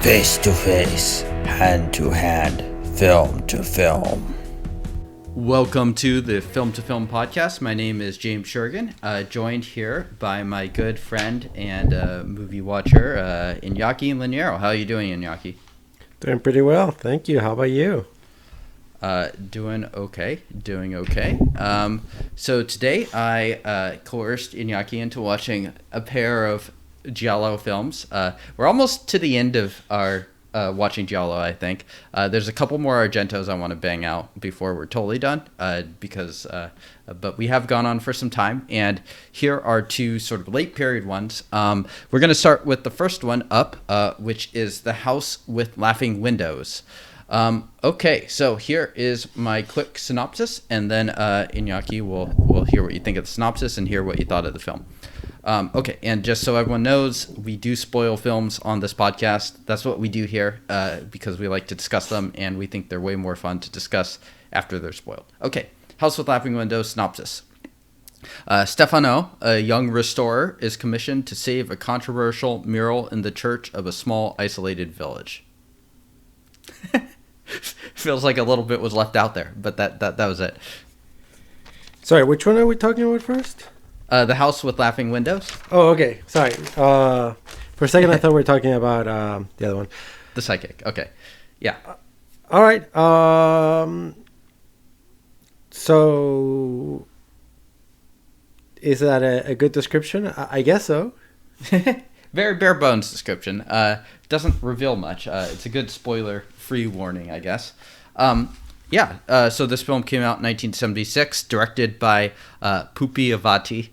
Face to face, hand to hand, film to film. Welcome to the Film to Film podcast. My name is James Shergan, joined here by my good friend and movie watcher, Iñaki Liniero. How are you doing, Iñaki? Doing pretty well, thank you. How about you? Doing okay. So today I coerced Iñaki into watching a pair of Giallo films. We're almost to the end of our watching Giallo, I think. There's a couple more Argentos I want to bang out before we're totally done, but we have gone on for some time, and here are two sort of late period ones. We're going to start with the first one up, which is The House with Laughing Windows. Okay, so here is my quick synopsis, and then Iñaki will hear what you think of the synopsis and hear what you thought of the film. Okay, and just so everyone knows, we do spoil films on this podcast. That's what we do here because we like to discuss them, and we think they're way more fun to discuss after they're spoiled. Okay, House with Laughing Windows synopsis. Stefano, a young restorer, is commissioned to save a controversial mural in the church of a small, isolated village. Feels like a little bit was left out there, but that was it. Sorry, which one are we talking about first? The House with Laughing Windows. Oh, okay. Sorry. For a second, I thought we were talking about the other one. The Psychic. Okay. Yeah. All right. So, is that a good description? I guess so. Very bare bones description. Doesn't reveal much. It's a good spoiler-free warning, I guess. So this film came out in 1976, directed by Pupi Avati.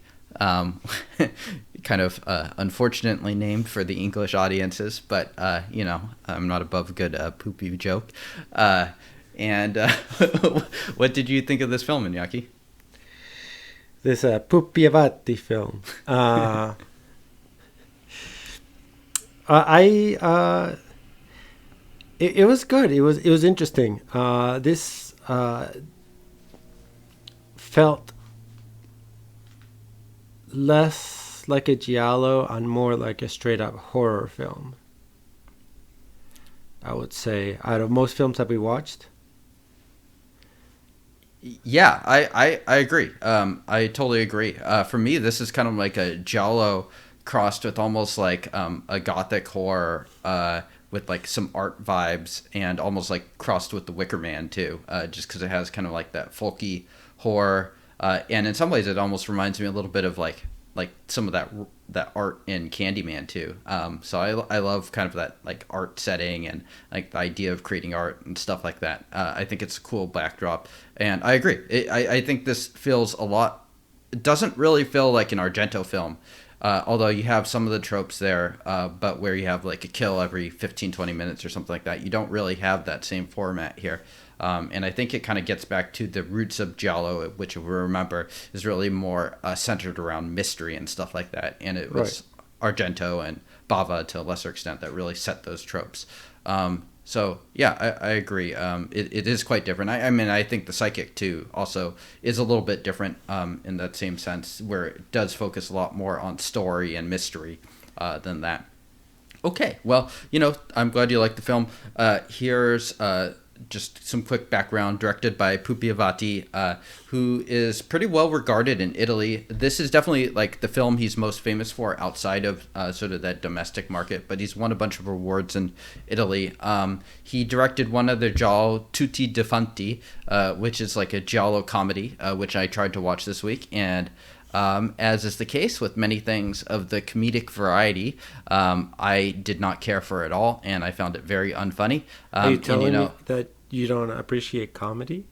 Kind of unfortunately named for the English audiences, but I'm not above a good Pupi joke. And what did you think of this film, Iñaki? This Pupi Avati film. It was good. It was interesting. This felt less like a giallo and more like a straight up horror film, I would say, out of most films that we watched. Yeah, I agree. I totally agree. For me, this is kind of like a giallo crossed with almost like a gothic horror with like some art vibes, and almost like crossed with the Wicker Man too, just because it has kind of like that folky horror. And in some ways, it almost reminds me a little bit of like some of that art in Candyman too. So I love kind of that like art setting and like the idea of creating art and stuff like that. I think it's a cool backdrop, and I agree. I think this feels a lot. It doesn't really feel like an Argento film, although you have some of the tropes there, but where you have like a kill every 15-20 minutes or something like that. You don't really have that same format here. And I think it kind of gets back to the roots of Giallo, which, if we remember, is really more centered around mystery and stuff like that. And it was Argento and Bava, to a lesser extent, that really set those tropes. So, yeah, I agree. It is quite different. I mean, I think The Psychic, too, also is a little bit different in that same sense, where it does focus a lot more on story and mystery than that. Okay, well, I'm glad you liked the film. Here's just some quick background. Directed by Pupi Avati, who is pretty well regarded in Italy. This is definitely like the film he's most famous for outside of sort of that domestic market, but he's won a bunch of awards in Italy. He directed one of the Giallo, Tutti Defunti, which is like a Giallo comedy, which I tried to watch this week, and as is the case with many things of the comedic variety, I did not care for it at all, and I found it very unfunny. Are you telling me that you don't appreciate comedy?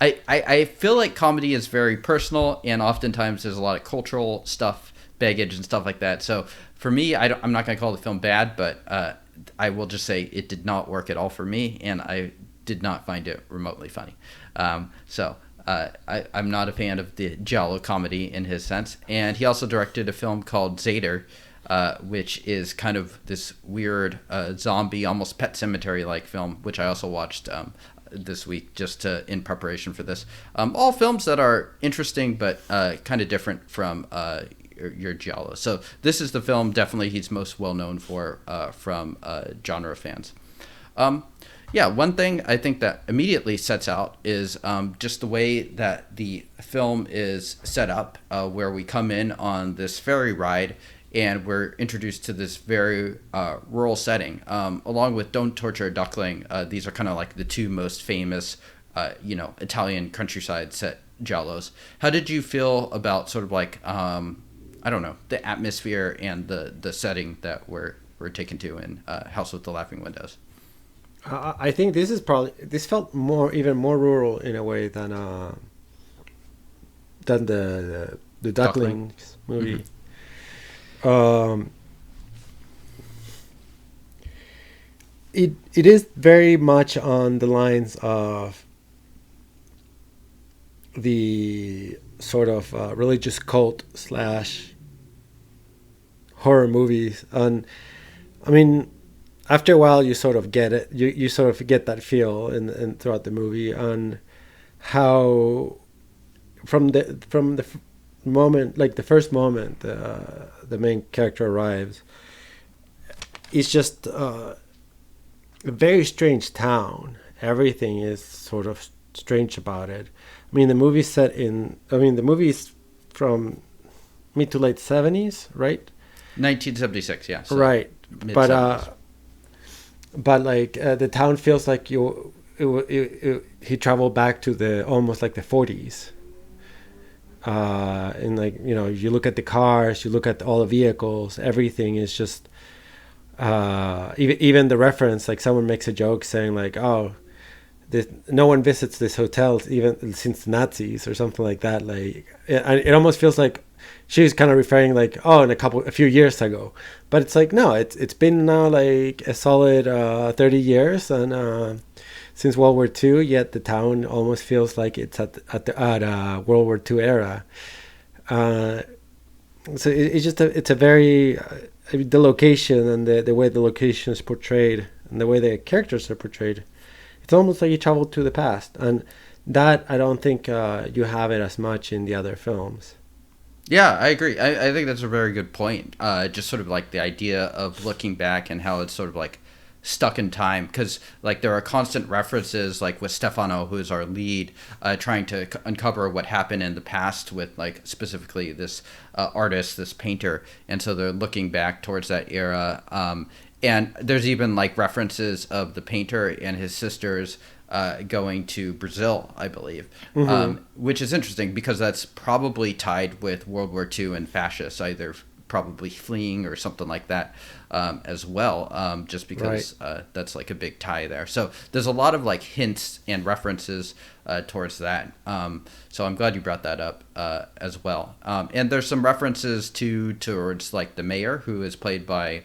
I feel like comedy is very personal, and oftentimes there's a lot of cultural stuff, baggage, and stuff like that. So for me, I'm not going to call the film bad, but I will just say it did not work at all for me, and I did not find it remotely funny. I'm not a fan of the Giallo comedy in his sense. And he also directed a film called Zader, which is kind of this weird zombie, almost Pet Sematary-like film, which I also watched this week just in preparation for this. All films that are interesting but kind of different from your Giallo. So this is the film definitely he's most well known for from genre fans. Yeah, one thing I think that immediately sets out is just the way that the film is set up, where we come in on this ferry ride and we're introduced to this very rural setting, along with Don't Torture a Duckling. These are kind of like the two most famous, Italian countryside set giallos. How did you feel about sort of like, I don't know, the atmosphere and the setting that we're taken to in House with the Laughing Windows? I think this felt even more rural in a way than the Ducklings movie. Mm-hmm. It is very much on the lines of the sort of religious cult / horror movies, and I mean, after a while you sort of get it. You sort of get that feel in throughout the movie on how from the moment, like the first moment the main character arrives, it's just a very strange town. Everything is sort of strange about it. I mean, the movie's from mid to late 70s, right? 1976, yeah. So right. mid-70s. But like the town feels like he traveled back to almost like the 40s. And like, you look at the cars, you look at all the vehicles, everything is just even the reference, like someone makes a joke saying like, oh, no one visits this hotel even since the Nazis or something like that. Like it almost feels like she's kind of referring like, oh, in a few years ago, but it's like, no, it's been now like a solid 30 years and since World War II, yet the town almost feels like it's at World War II era. So it's a very the location and the way the location is portrayed and the way the characters are portrayed, it's almost like you traveled to the past, and that I don't think you have it as much in the other films. Yeah, I agree. I think that's a very good point. Just sort of like the idea of looking back and how it's sort of like stuck in time, because like there are constant references, like with Stefano, who is our lead, trying to uncover what happened in the past with like specifically this artist, this painter, and so they're looking back towards that era. And there's even like references of the painter and his sisters going to Brazil, I believe, which is interesting because that's probably tied with World War II and fascists, either probably fleeing or something like that as well, just because that's like a big tie there. So there's a lot of like hints and references towards that. So I'm glad you brought that up as well. And there's some references towards like the mayor, who is played by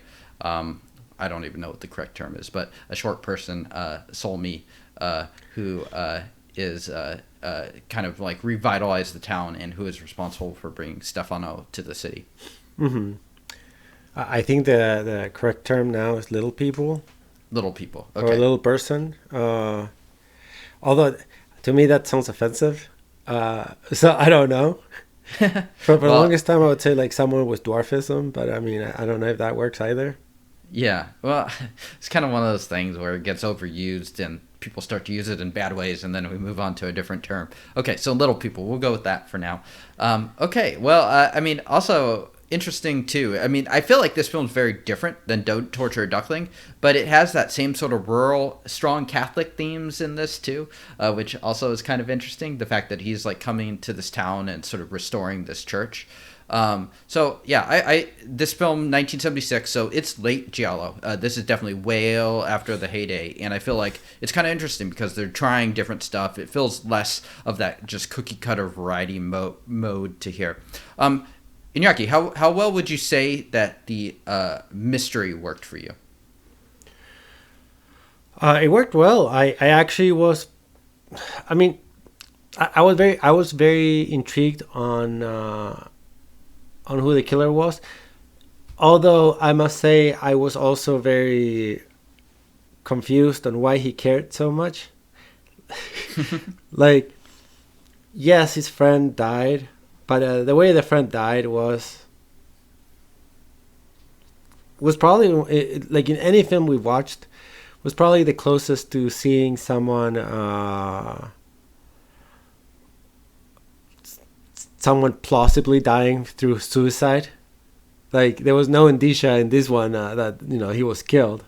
I don't even know what the correct term is, but a short person, Solmi, who is kind of like revitalized the town and who is responsible for bringing Stefano to the city. Mm-hmm. I think the correct term now is little people. Little people. Okay. Or a little person. Although to me that sounds offensive. So I don't know. For the longest time I would say like someone with dwarfism, but I mean I don't know if that works either. Yeah, well, it's kind of one of those things where it gets overused and people start to use it in bad ways, and then we move on to a different term. Okay, so little people, we'll go with that for now. Okay, well, I mean, also interesting too. I mean, I feel like this film's very different than Don't Torture a Duckling, but it has that same sort of rural, strong Catholic themes in this too, which also is kind of interesting. The fact that he's like coming to this town and sort of restoring this church. So yeah, I this film 1976, so it's late Giallo. This is definitely way after the heyday, and I feel like it's kind of interesting because they're trying different stuff. It feels less of that just cookie cutter variety mode to here. Iñaki, how well would you say that the mystery worked for you? It worked well. I actually was. I mean, I was very intrigued on who the killer was. Although I must say I was also very confused on why he cared so much. Like, yes, his friend died, but the way the friend died was was probably like in any film we watched, was probably the closest to seeing someone someone plausibly dying through suicide. Like there was no indicia in this one that he was killed.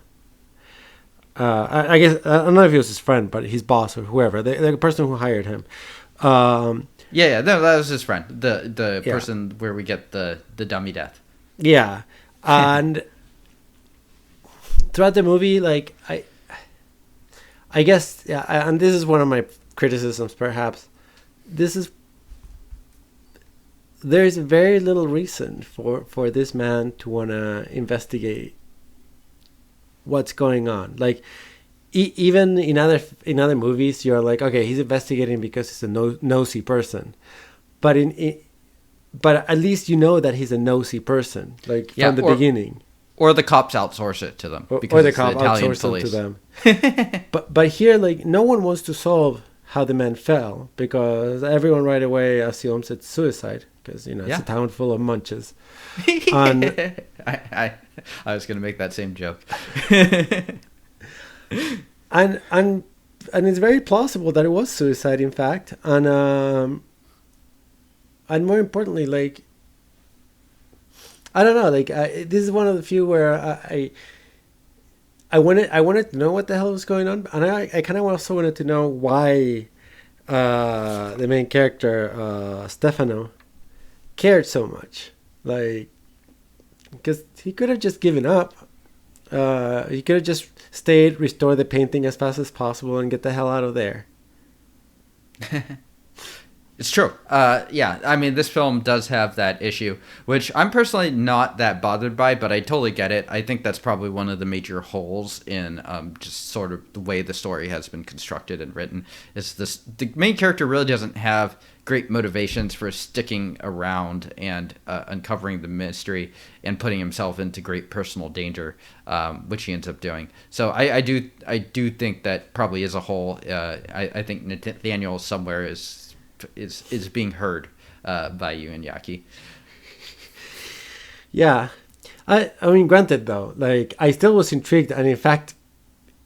I guess I don't know if it was his friend, but his boss or whoever, the person who hired him. No, that was his friend, the person where we get the dummy death. Yeah, and throughout the movie, like I guess, and this is one of my criticisms, perhaps. There's very little reason for this man to want to investigate what's going on. Like, even in other movies, you're like, okay, he's investigating because he's a nosy person, but but at least you know that he's a nosy person, like from the beginning. Or the cops outsource it to them, or the cops outsource it to them. but here, like, no one wants to solve how the man fell, because everyone right away assumes it's suicide, because it's a town full of munches. I was going to make that same joke. and it's very plausible that it was suicide, in fact, and more importantly, like, I don't know, like, this is one of the few where I wanted to know what the hell was going on, and I kind of also wanted to know why the main character Stefano cared so much, like, because he could have just given up. He could have just stayed, restore the painting as fast as possible, and get the hell out of there. It's true. I mean, this film does have that issue, which I'm personally not that bothered by, but I totally get it. I think that's probably one of the major holes in just sort of the way the story has been constructed and written. Is the main character really doesn't have great motivations for sticking around and uncovering the mystery and putting himself into great personal danger, which he ends up doing. So I do think that probably as a whole, I think Nathaniel somewhere is being heard by you and Yaki. Yeah, I mean, granted though, like, I still was intrigued, and in fact,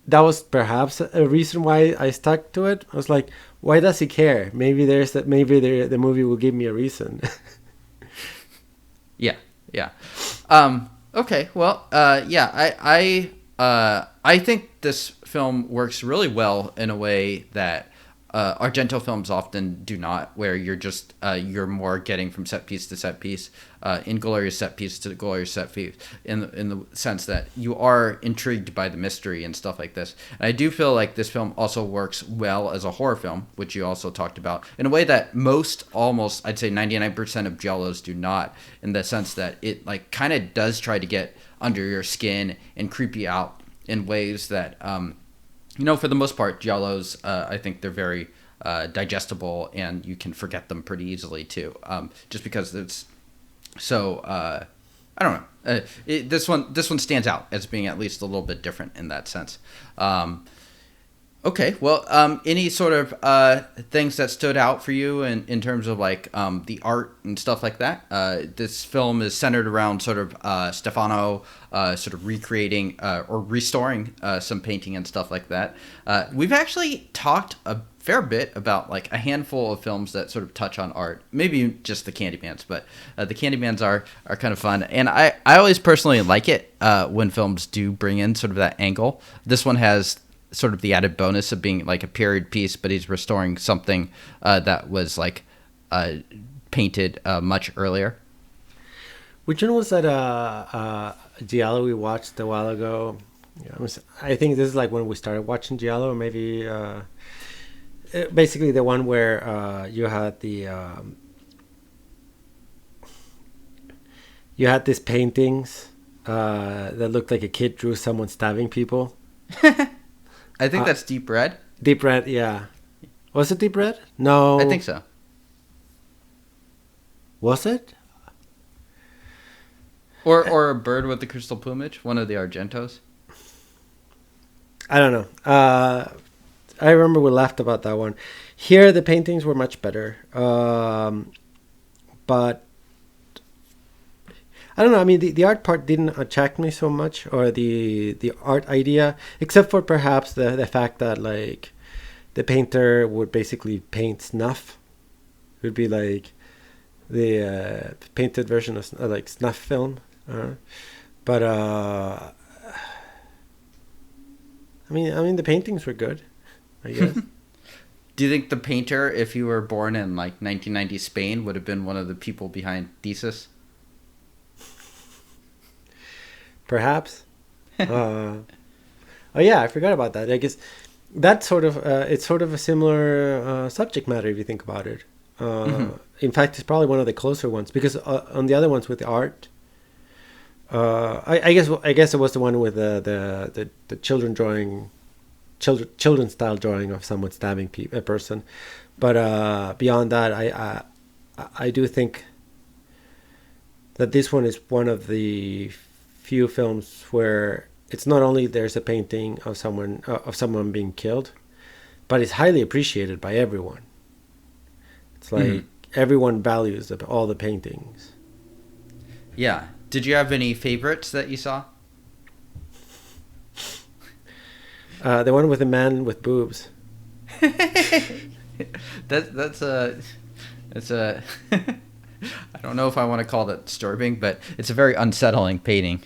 that was perhaps a reason why I stuck to it. I was like, why does he care? Maybe the movie will give me a reason. Yeah. Okay. Well. I think this film works really well in a way that Argento films often do not, where you're more getting from set piece to set piece, inglorious set piece to glorious set piece, in the sense that you are intrigued by the mystery and stuff like this. And I do feel like this film also works well as a horror film, which you also talked about, in a way that almost I'd say 99% of Giallos do not, in the sense that it like kind of does try to get under your skin and creep you out in ways that for the most part, Giallos, I think they're very digestible, and you can forget them pretty easily too, just because it's so. I don't know. This one stands out as being at least a little bit different in that sense. Okay, well, any sort of things that stood out for you in terms of like the art and stuff like that? This film is centered around sort of Stefano sort of recreating or restoring some painting and stuff like that. We've actually talked a fair bit about like a handful of films that sort of touch on art, maybe just the Candymans, but the Candymans are kind of fun, and I always personally like it when films do bring in sort of that angle. This one has sort of the added bonus of being like a period piece, but he's restoring something that was like painted much earlier. Which one was that Giallo we watched a while ago? I think this is like when we started watching Giallo, or maybe basically the one where you had these paintings that looked like a kid drew someone stabbing people. I think that's Deep Red. Deep Red, yeah. Was it Deep Red? No. I think so. Was it? Or A Bird with the Crystal Plumage, one of the Argentos. I don't know. I remember we laughed about that one. Here, the paintings were much better. But I don't know. I mean, the art part didn't attract me so much, or the art idea, except for perhaps the fact that like the painter would basically paint snuff. It would be like the painted version of like snuff film. But I mean, the paintings were good, I guess. Do you think the painter, if you were born in like 1990 Spain, would have been one of the people behind Thesis? Perhaps. Oh yeah, I forgot about that. I guess that's sort of it's sort of a similar subject matter if you think about it. In fact, it's probably one of the closer ones because on the other ones with the art, I guess it was the one with the children drawing. Children's style drawing of someone stabbing a person, but beyond that, I do think that this one is one of the few films where it's not only there's a painting of someone being killed, but it's highly appreciated by everyone. It's like everyone values all the paintings. Yeah. Did you have any favorites that you saw? The one with the man with boobs. that's a I don't know if I want to call that disturbing, but it's a very unsettling painting.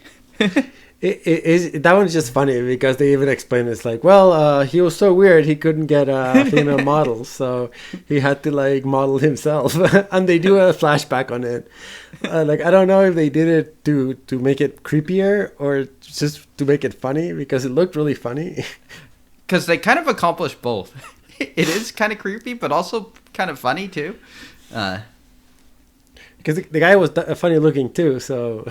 It is, that one's just funny because they even explain it's like, well, he was so weird he couldn't get female models, so he had to like model himself, and they do a flashback on it. Like I don't know if they did it to make it creepier or just to make it funny because it looked really funny. Because they kind of accomplish both. It is kind of creepy, but also kind of funny too. Because the guy was funny looking too, so.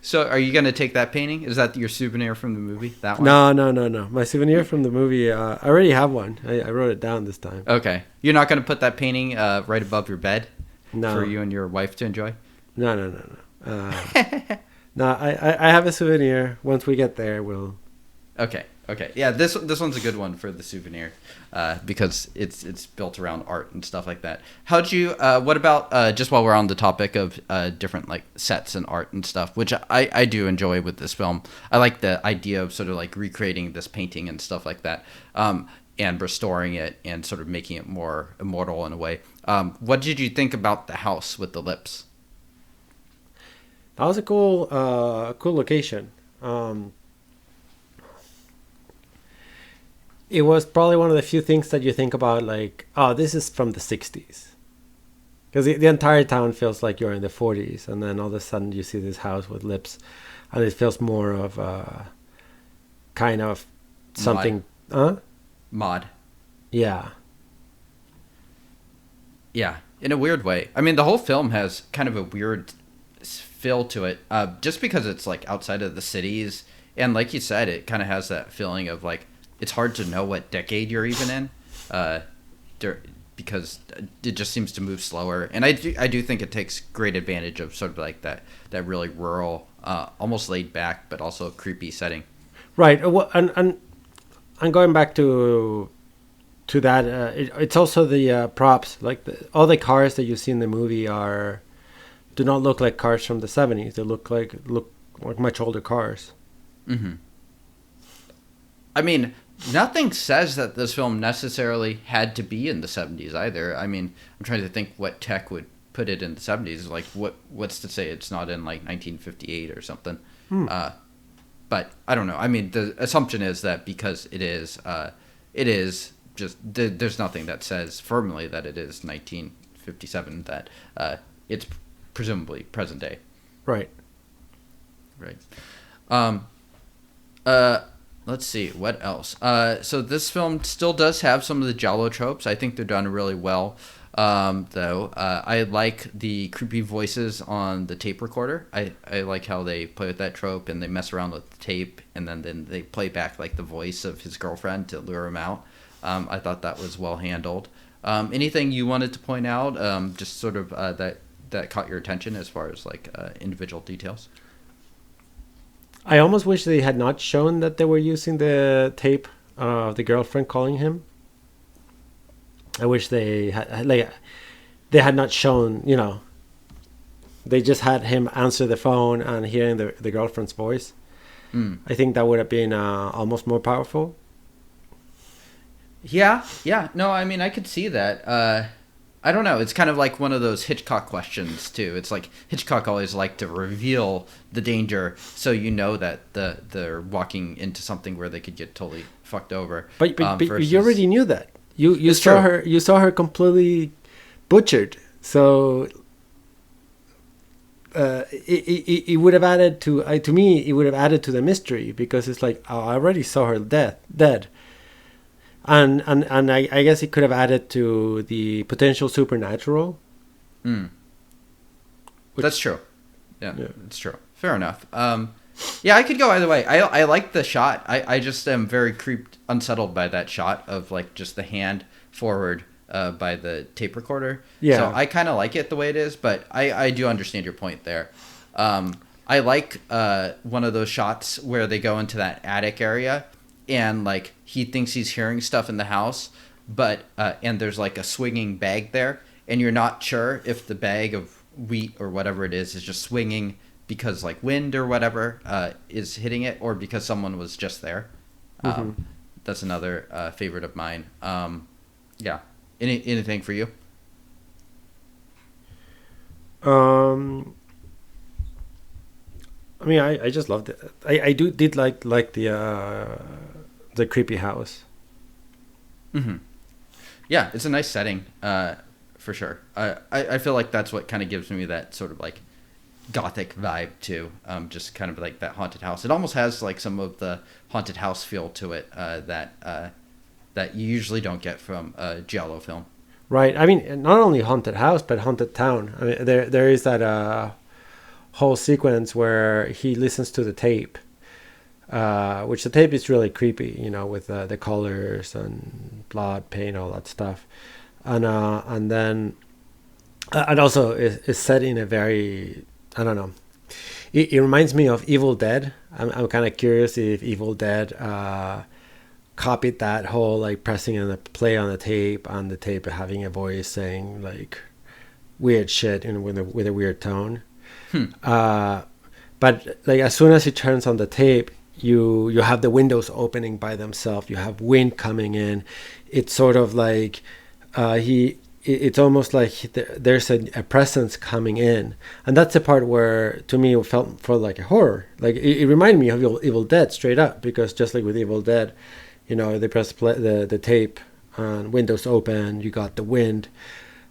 So, are you gonna take that painting? Is that your souvenir from the movie? That one? No. My souvenir from the movie, I already have one. I wrote it down this time. Okay, you're not gonna put that painting right above your bed for you and your wife to enjoy? No. No, I have a souvenir. Once we get there, we'll. Okay. Yeah, this one's a good one for the souvenir because it's built around art and stuff like that. How'd you? What about just while we're on the topic of different like sets and art and stuff, which I do enjoy with this film. I like the idea of sort of like recreating this painting and stuff like that, and restoring it and sort of making it more immortal in a way. What did you think about the house with the lips? That was a cool location. It was probably one of the few things that you think about, like, oh, this is from the 60s. Because the entire town feels like you're in the 40s, and then all of a sudden you see this house with lips, and it feels more of kind of something. Mod. Yeah. Yeah, in a weird way. I mean, the whole film has kind of a weird feel to it, just because it's like outside of the cities, and like you said, it kind of has that feeling of like, it's hard to know what decade you're even in, because it just seems to move slower. And I do think it takes great advantage of sort of like that really rural, almost laid back, but also creepy setting. Right. And going back to that, it's also the props. Like all the cars that you see in the movie do not look like cars from the 70s. They look like much older cars. Mm-hmm. I mean, nothing says that this film necessarily had to be in the 70s either. I mean, I'm trying to think what tech would put it in the 70s. Like, what's to say it's not in, like, 1958 or something? But I don't know. I mean, the assumption is that because it is just... There's nothing that says firmly that it is 1957, that it's presumably present day. Right. Let's see, what else? So this film still does have some of the Giallo tropes. I think they're done really well, though. I like the creepy voices on the tape recorder. I like how they play with that trope and they mess around with the tape, and then they play back like the voice of his girlfriend to lure him out. I thought that was well handled. Anything you wanted to point out, just sort of that caught your attention as far as like individual details? I almost wish they had not shown that they were using the tape of the girlfriend calling him. I wish they had not shown, they just had him answer the phone and hearing the girlfriend's voice. I think that would have been almost more powerful. Yeah, yeah. No, I mean, I could see that. I don't know. It's kind of like one of those Hitchcock questions too. It's like Hitchcock always liked to reveal the danger, so you know that they're walking into something where they could get totally fucked over. But versus... you already knew that. You saw true. her. You saw her completely butchered. So it would have added to me. It would have added to the mystery, because it's like, oh, I already saw her dead. And I guess it could have added to the potential supernatural. That's true. Yeah, it's true. Fair enough. Yeah, I could go either way. I like the shot. I just am very unsettled by that shot of like just the hand forward by the tape recorder. Yeah. So I kind of like it the way it is, but I do understand your point there. I like one of those shots where they go into that attic area and like he thinks he's hearing stuff in the house, but and there's like a swinging bag there, and you're not sure if the bag of wheat or whatever it is just swinging because like wind or whatever is hitting it, or because someone was just there. That's another favorite of mine. Yeah. Anything for you? I mean, I just loved it. I did like the creepy house. Yeah, it's a nice setting, for sure. I feel like that's what kind of gives me that sort of like gothic vibe too. Just kind of like that haunted house. It almost has like some of the haunted house feel to it that you usually don't get from a Giallo film. Right. I mean, not only haunted house, but haunted town. I mean, there is that whole sequence where he listens to the tape, which the tape is really creepy, with the colors and blood, pain, all that stuff, and then and also is set in a very, I don't know. It reminds me of Evil Dead. I'm kind of curious if Evil Dead copied that whole like pressing and the play on the tape, and the tape having a voice saying like weird shit with a weird tone. But like as soon as he turns on the tape, you have the windows opening by themselves. You have wind coming in. It's sort of like it's almost like there's a presence coming in, and that's the part where to me it felt like a horror. Like it reminded me of Evil Dead straight up, because just like with Evil Dead, they press play, the tape and windows open. You got the wind,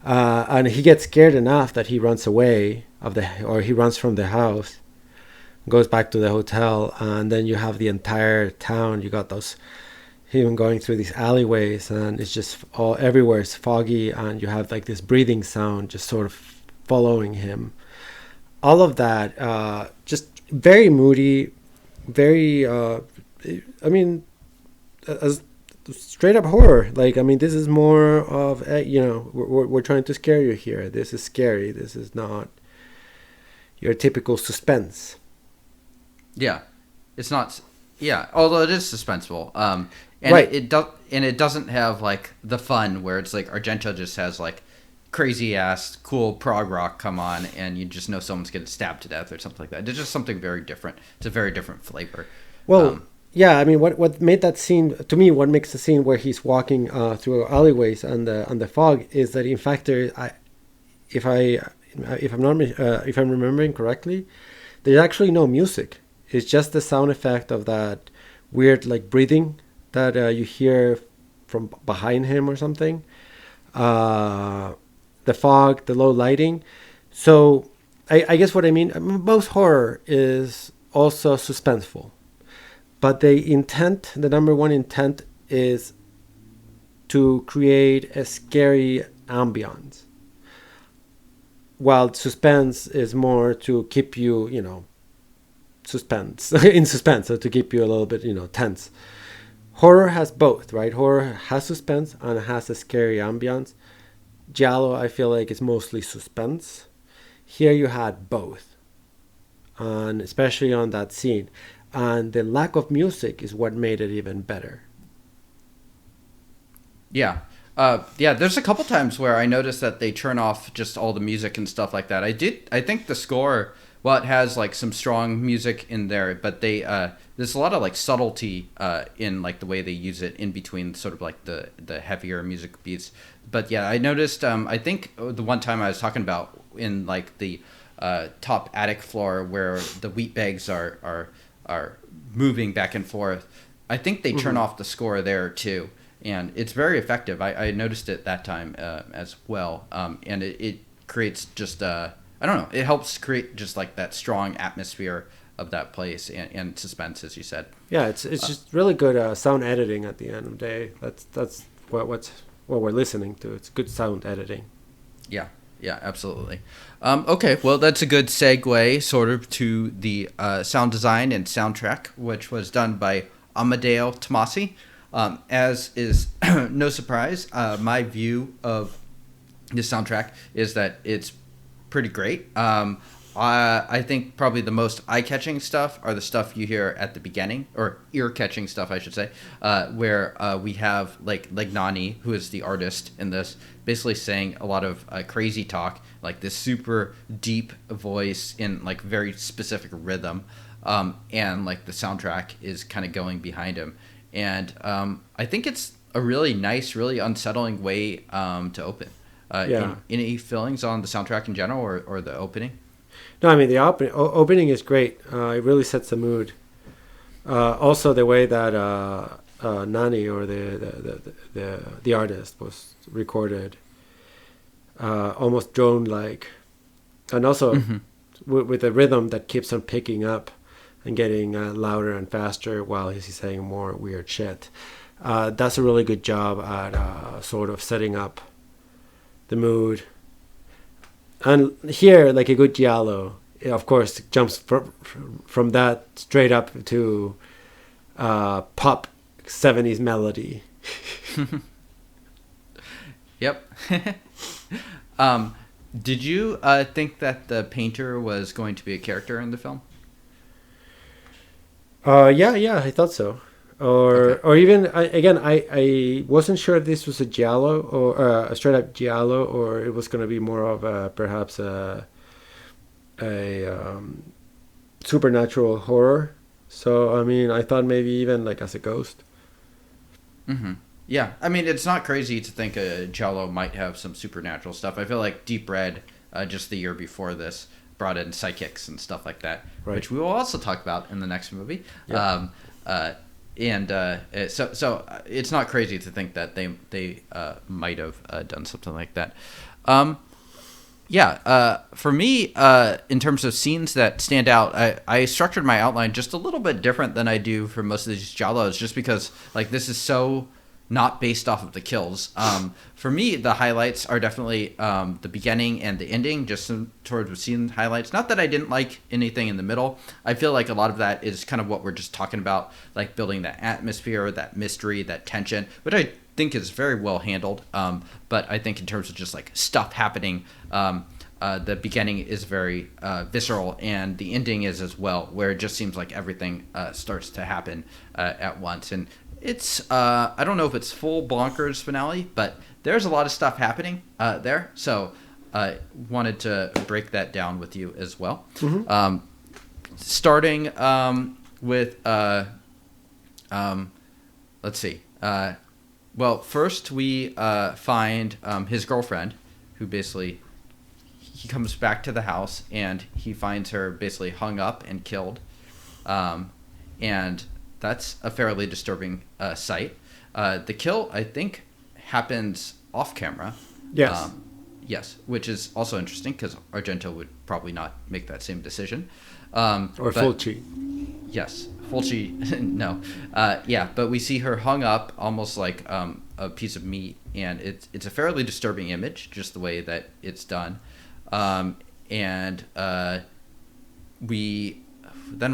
and he gets scared enough that he runs away he runs from the house, goes back to the hotel, and then you have the entire town. You got him going through these alleyways, and it's just everywhere is foggy, and you have like this breathing sound just sort of following him. All of that, just very moody, very, I mean, as straight up horror. Like, I mean, this is more of, we're trying to scare you here. This is scary. This is not your typical suspense. Yeah, it's not. Yeah, although it is suspenseful. And right. It doesn't have like the fun where it's like Argento just has like crazy ass cool prog rock come on and you just know someone's getting stabbed to death or something like that. It's just something very different. It's a very different flavor. Well, yeah, I mean, what made that scene to me? What makes the scene where he's walking through alleyways and the fog is that in fact if I'm remembering correctly, there's actually no music. It's just the sound effect of that weird like breathing that you hear from behind him or something. The fog, the low lighting. So I guess what I mean, most horror is also suspenseful, but the number one intent is to create a scary ambience, while suspense is more to keep you, in suspense, so to keep you a little bit, tense. Horror has both, right? Horror has suspense and it has a scary ambience. Giallo, I feel like, is mostly suspense. Here you had both, and especially on that scene. And the lack of music is what made it even better. Yeah. Yeah, there's a couple times where I noticed that they turn off just all the music and stuff like that. I think the score, well, it has like some strong music in there, but there's a lot of like subtlety in like the way they use it in between sort of like the heavier music beats. But yeah, I noticed. I think the one time I was talking about in like the top attic floor where the wheat bags are moving back and forth. I think they turn off the score there too. And it's very effective. I noticed it that time as well. And it creates just, I don't know, it helps create just like that strong atmosphere of that place and suspense, as you said. Yeah, it's just really good sound editing at the end of the day. That's what we're listening to. It's good sound editing. Yeah, absolutely. Okay, well, that's a good segue sort of to the sound design and soundtrack, which was done by Amedeo Tomasi. As is no surprise, my view of the soundtrack is that it's pretty great. I think probably the most eye-catching stuff are the stuff you hear at the beginning, or ear-catching stuff, I should say, where we have like Legnani, who is the artist in this, basically saying a lot of crazy talk, like this super deep voice in like very specific rhythm, and like the soundtrack is kind of going behind him. And I think it's a really nice, really unsettling way to open. Any feelings on the soundtrack in general or the opening? No, I mean, the opening is great. It really sets the mood. Also, the way that Nani, or the artist, was recorded, almost drone-like. And also with a rhythm that keeps on picking up and getting louder and faster while he's saying more weird shit. That's a really good job at sort of setting up the mood. And here, like a good Giallo, of course, jumps from that straight up to pop 70s melody. Yep. Did you think that the painter was going to be a character in the film? Yeah, I thought so. Or even I wasn't sure if this was a Giallo or a straight up Giallo, or it was going to be more of perhaps a supernatural horror. So I mean, I thought maybe even like as a ghost. Mm-hmm. Yeah, I mean, it's not crazy to think a Giallo might have some supernatural stuff. I feel like Deep Red, just the year before this, brought in psychics and stuff like that, right, which we will also talk about in the next movie. Yeah. So it's not crazy to think that they might have done something like that. For me, in terms of scenes that stand out, I structured my outline just a little bit different than I do for most of these Giallos, just because like this is so not based off of the kills. For me, the highlights are definitely the beginning and the ending, just towards the scene highlights. Not that I didn't like anything in the middle. I feel like a lot of that is kind of what we're just talking about, like building that atmosphere, that mystery, that tension, which I think is very well handled. But I think in terms of just like stuff happening, the beginning is very visceral, and the ending is as well, where it just seems like everything starts to happen at once. And it's I don't know if it's full bonkers finale, but there's a lot of stuff happening there. So I wanted to break that down with you as well. Mm-hmm. Starting with let's see. Well, first we find his girlfriend, who basically he comes back to the house and he finds her basically hung up and killed, and that's a fairly disturbing sight. The kill, I think, happens off camera. Yes. Yes, which is also interesting because Argento would probably not make that same decision. Or Fulci. Yes, Fulci, no. But we see her hung up almost like a piece of meat, and it's a fairly disturbing image, just the way that it's done. Then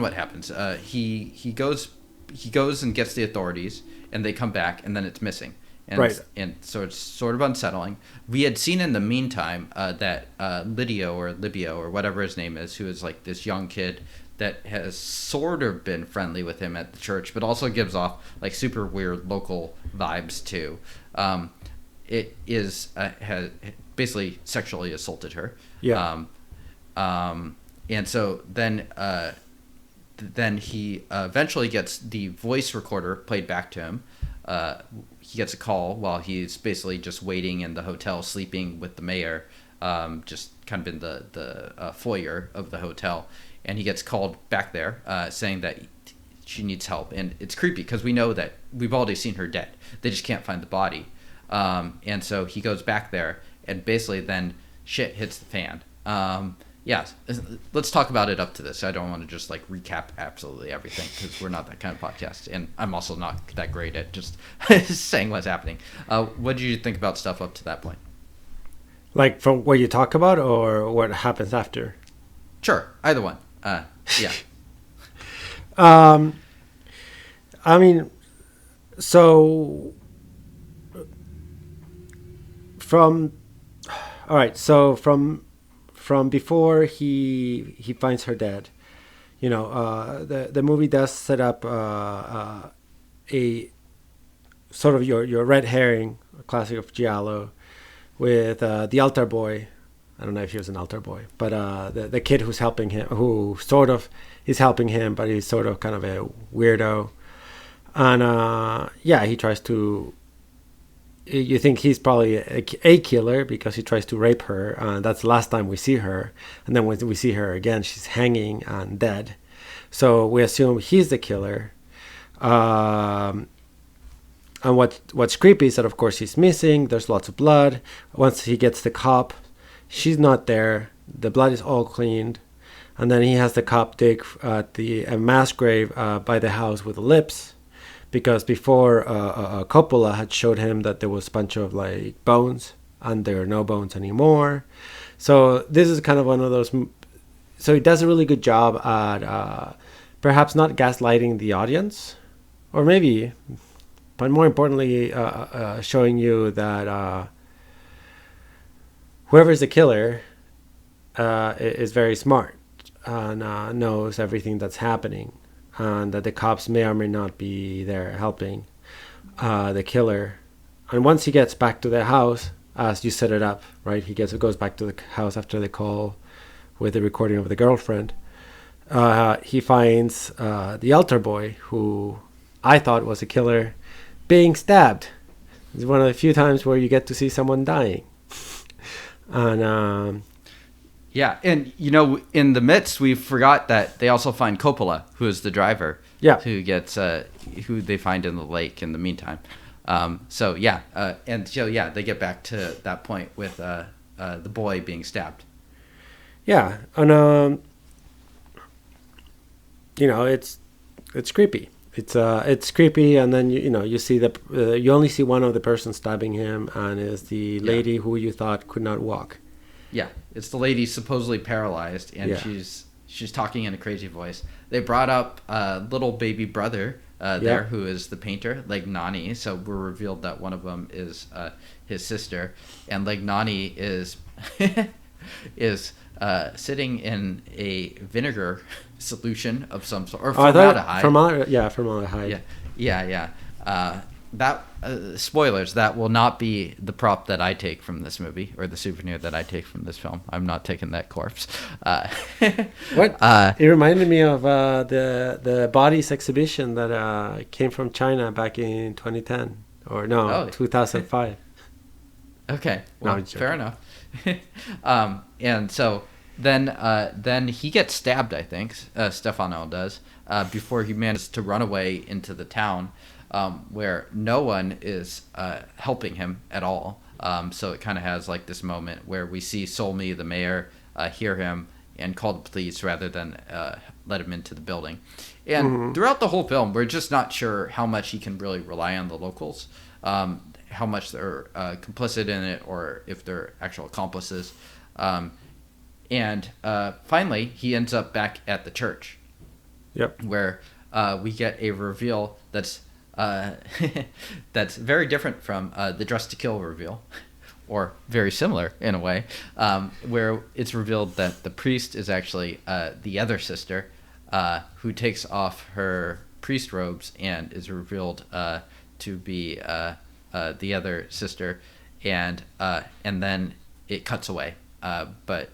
what happens? He goes and gets the authorities, and they come back, and then it's missing. And so it's sort of unsettling. We had seen in the meantime that Libio or whatever his name is, who is like this young kid that has sort of been friendly with him at the church, but also gives off like super weird local vibes too. it is has basically sexually assaulted her. Yeah. And so then he eventually gets the voice recorder played back to him. He gets a call while he's basically just waiting in the hotel, sleeping with the mayor, just kind of in the foyer of the hotel. And he gets called back there, saying that she needs help. And it's creepy because we know that we've already seen her dead. They just can't find the body. And so he goes back there, and basically then shit hits the fan. Yeah, let's talk about it up to this. I don't want to just like recap absolutely everything because we're not that kind of podcast, and I'm also not that great at just saying what's happening. What did you think about stuff up to that point? Like from what you talk about, or what happens after? Sure, either one. Yeah. I mean, so from all right, so from before he finds her dead, the movie does set up a sort of your red herring, a classic of Giallo, with the altar boy. I don't know if he was an altar boy, but the kid who's helping him, who sort of is helping him, but he's sort of kind of a weirdo, and he tries to. You think he's probably a killer because he tries to rape her. That's the last time we see her. And then when we see her again, she's hanging and dead. So we assume he's the killer. And what's creepy is that, of course, he's missing. There's lots of blood. Once he gets the cop, she's not there. The blood is all cleaned. And then he has the cop dig at a mass grave by the house with the lips. Because before Coppola had showed him that there was a bunch of like bones, and there are no bones anymore. So this is kind of one of those. So he does a really good job at perhaps not gaslighting the audience, or maybe, but more importantly, showing you that whoever's the killer is very smart and knows everything that's happening. And that the cops may or may not be there helping the killer. And once he gets back to the house, as you set it up, right? He goes back to the house after the call with the recording of the girlfriend. He finds the altar boy, who I thought was a killer, being stabbed. It's one of the few times where you get to see someone dying. And yeah, and in the midst, we forgot that they also find Coppola, who is the driver. Yeah. Who gets who they find in the lake in the meantime. They get back to that point with the boy being stabbed. Yeah, and it's creepy. It's creepy, and then you see you only see one of the person stabbing him, and is the lady who you thought could not walk. Yeah, it's the lady supposedly paralyzed, and she's talking in a crazy voice. They brought up little baby brother there, who is the painter, Legnani. So we're revealed that one of them is his sister, and Legnani is sitting in a vinegar solution of some sort, or formaldehyde. Formaldehyde. Yeah. That spoilers. That will not be the prop that I take from this movie, or the souvenir that I take from this film. I'm not taking that corpse. What? It reminded me of the bodies exhibition that came from China back in 2010, or 2005. Okay, well, fair enough. And so then he gets stabbed. I think Stefano does before he manages to run away into the town. Where no one is helping him at all. So it kind of has like this moment where we see Solmi, the mayor, hear him and call the police rather than let him into the building. And throughout the whole film, we're just not sure how much he can really rely on the locals, how much they're complicit in it, or if they're actual accomplices. And finally, he ends up back at the church. Yep. Where we get a reveal that's very different from the Dress to Kill reveal, or very similar in a way, where it's revealed that the priest is actually the other sister, who takes off her priest robes and is revealed to be the other sister. and then it cuts away. But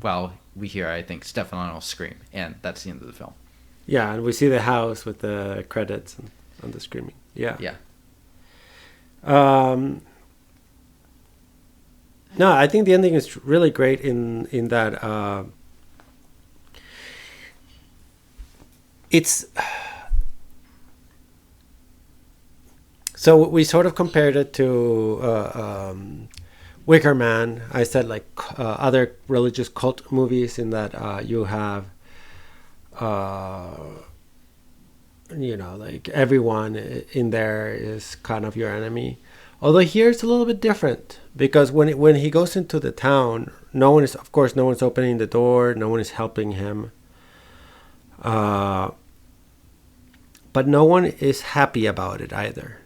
while we hear, I think, Stefano scream, and that's the end of the film. Yeah, and we see the house with the credits and the screaming. Yeah. Yeah. No, I think the ending is really great in that it's. So we sort of compared it to Wicker Man. I said like other religious cult movies in that you have, like everyone in there is kind of your enemy. Although here it's a little bit different because when he goes into the town, no one's opening the door, no one is helping him. But no one is happy about it either.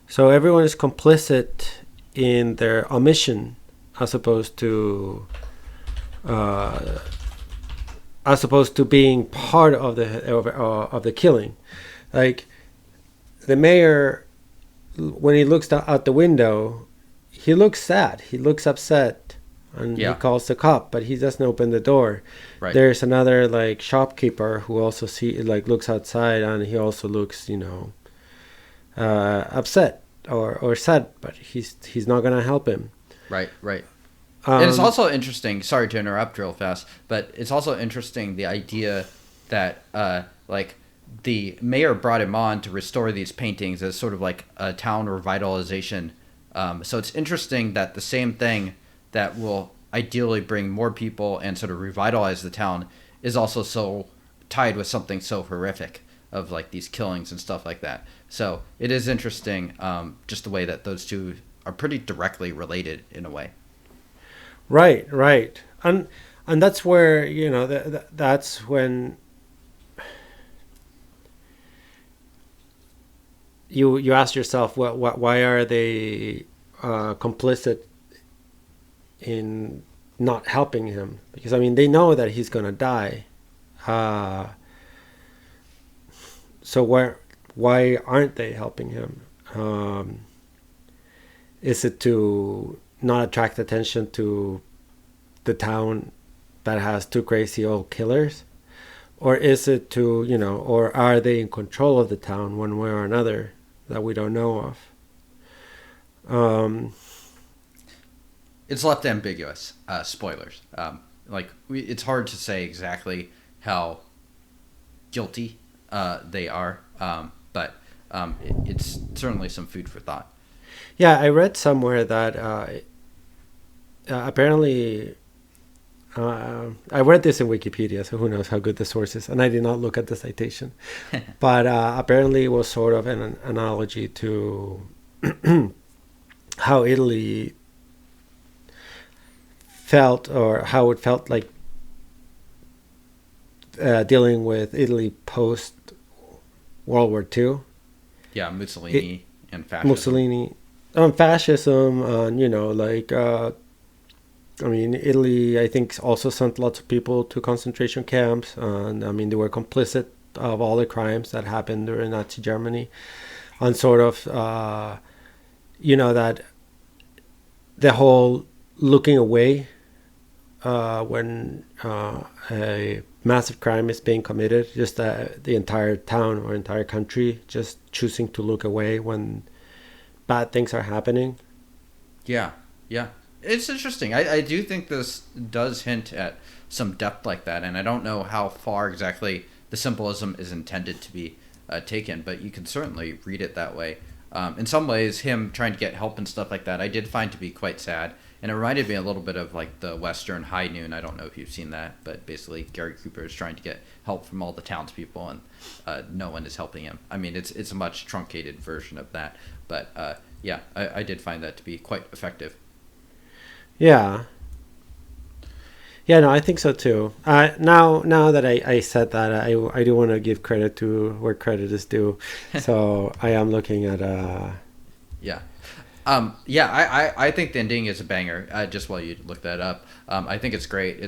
So everyone is complicit in their omission, as opposed to being part of the killing. Like the mayor, when he looks out the window, he looks sad. He looks upset, and he calls the cop, but he doesn't open the door. Right. There's another like shopkeeper who also looks outside, and he also looks upset or sad, but he's not gonna help him. Right. And it's also interesting, sorry to interrupt real fast, but it's also interesting the idea that like the mayor brought him on to restore these paintings as sort of like a town revitalization. So it's interesting that the same thing that will ideally bring more people and sort of revitalize the town is also so tied with something so horrific of like these killings and stuff like that. So it is interesting, just the way that those two are pretty directly related in a way. Right, and that's where that's when you ask yourself, why are they complicit in not helping him? Because I mean, they know that he's gonna die. So why aren't they helping him? Is it to not attract attention to the town that has two crazy old killers? Or is it to, or are they in control of the town one way or another that we don't know of? It's left ambiguous. Spoilers. It's hard to say exactly how guilty they are, but it's certainly some food for thought. Yeah, I read somewhere that apparently, I read this in Wikipedia, so who knows how good the source is, and I did not look at the citation. But apparently it was sort of an analogy to how Italy felt, or how it felt like dealing with Italy post World War II. Yeah, Mussolini and fascism. Fascism, and I mean, Italy, I think, also sent lots of people to concentration camps, and I mean, they were complicit of all the crimes that happened during Nazi Germany, and sort of, that the whole looking away when a massive crime is being committed, just the entire town or entire country just choosing to look away when bad things are happening. Yeah. It's interesting. I do think this does hint at some depth like that, and I don't know how far exactly the symbolism is intended to be taken, but you can certainly read it that way. In some ways, him trying to get help and stuff like that, I did find to be quite sad, and it reminded me a little bit of like the Western High Noon. I don't know if you've seen that, but basically Gary Cooper is trying to get help from all the townspeople, and no one is helping him. I mean, it's a much truncated version of that, but I did find that to be quite effective. Yeah, no, I think so too. Now that I said that, I do want to give credit to where credit is due. So I am looking at I think the ending is a banger. Just while you look that up, I think it's great.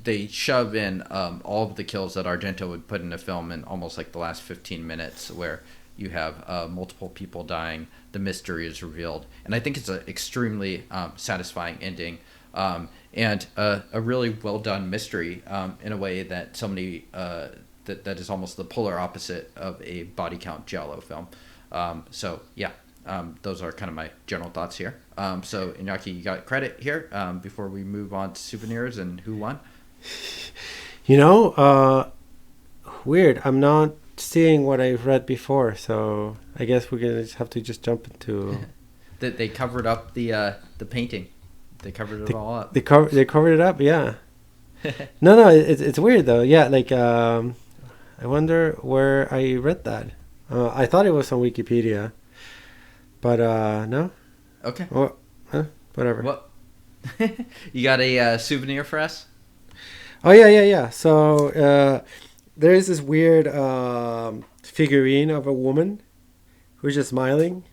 They shove in all of the kills that Argento would put in a film in almost like the last 15 minutes, where you have multiple people dying, the mystery is revealed, and I think it's an extremely satisfying ending, and a really well done mystery in a way that somebody that is almost the polar opposite of a body count giallo film. So yeah, those are kind of my general thoughts here. So Iñaki, you got credit here before we move on to souvenirs and who won. Weird. I'm not seeing what I've read before, so I guess we're gonna just have to just jump into. That they covered up the painting. They covered it all up. They covered it up. Yeah. No, it's weird though. Yeah, like I wonder where I read that. I thought it was on Wikipedia, but no. Okay. Well, whatever. Well, you got a souvenir for us? Oh yeah. So there is this weird figurine of a woman who's just smiling.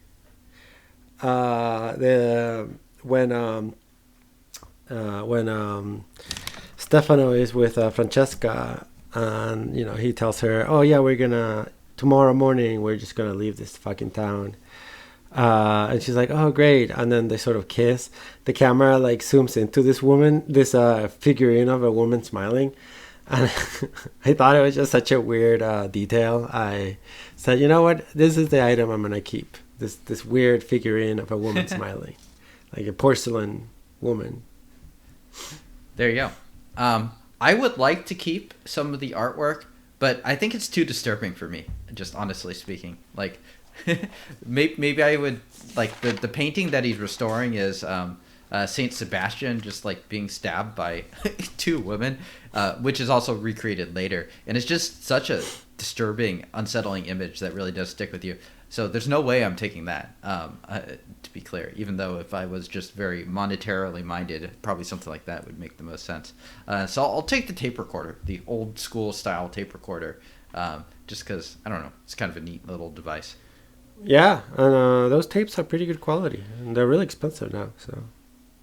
When Stefano is with Francesca, and he tells her, "Oh yeah, tomorrow morning we're just gonna leave this fucking town." And she's like, "Oh great!" And then they sort of kiss. The camera like zooms into this woman, this figurine of a woman smiling, and I thought it was just such a weird detail. I said, "You know what? This is the item I'm gonna keep. This weird figurine of a woman smiling, like a porcelain woman." There you go. I would like to keep some of the artwork, but I think it's too disturbing for me. Just honestly speaking, like. Maybe I would like the painting that he's restoring is Saint Sebastian just like being stabbed by two women, which is also recreated later, and it's just such a disturbing, unsettling image that really does stick with you. So there's no way I'm taking that. To be clear, even though if I was just very monetarily minded, probably something like that would make the most sense. So I'll take the tape recorder, the old school style tape recorder, just because I don't know, it's kind of a neat little device. Yeah, and those tapes are pretty good quality, and they're really expensive now. So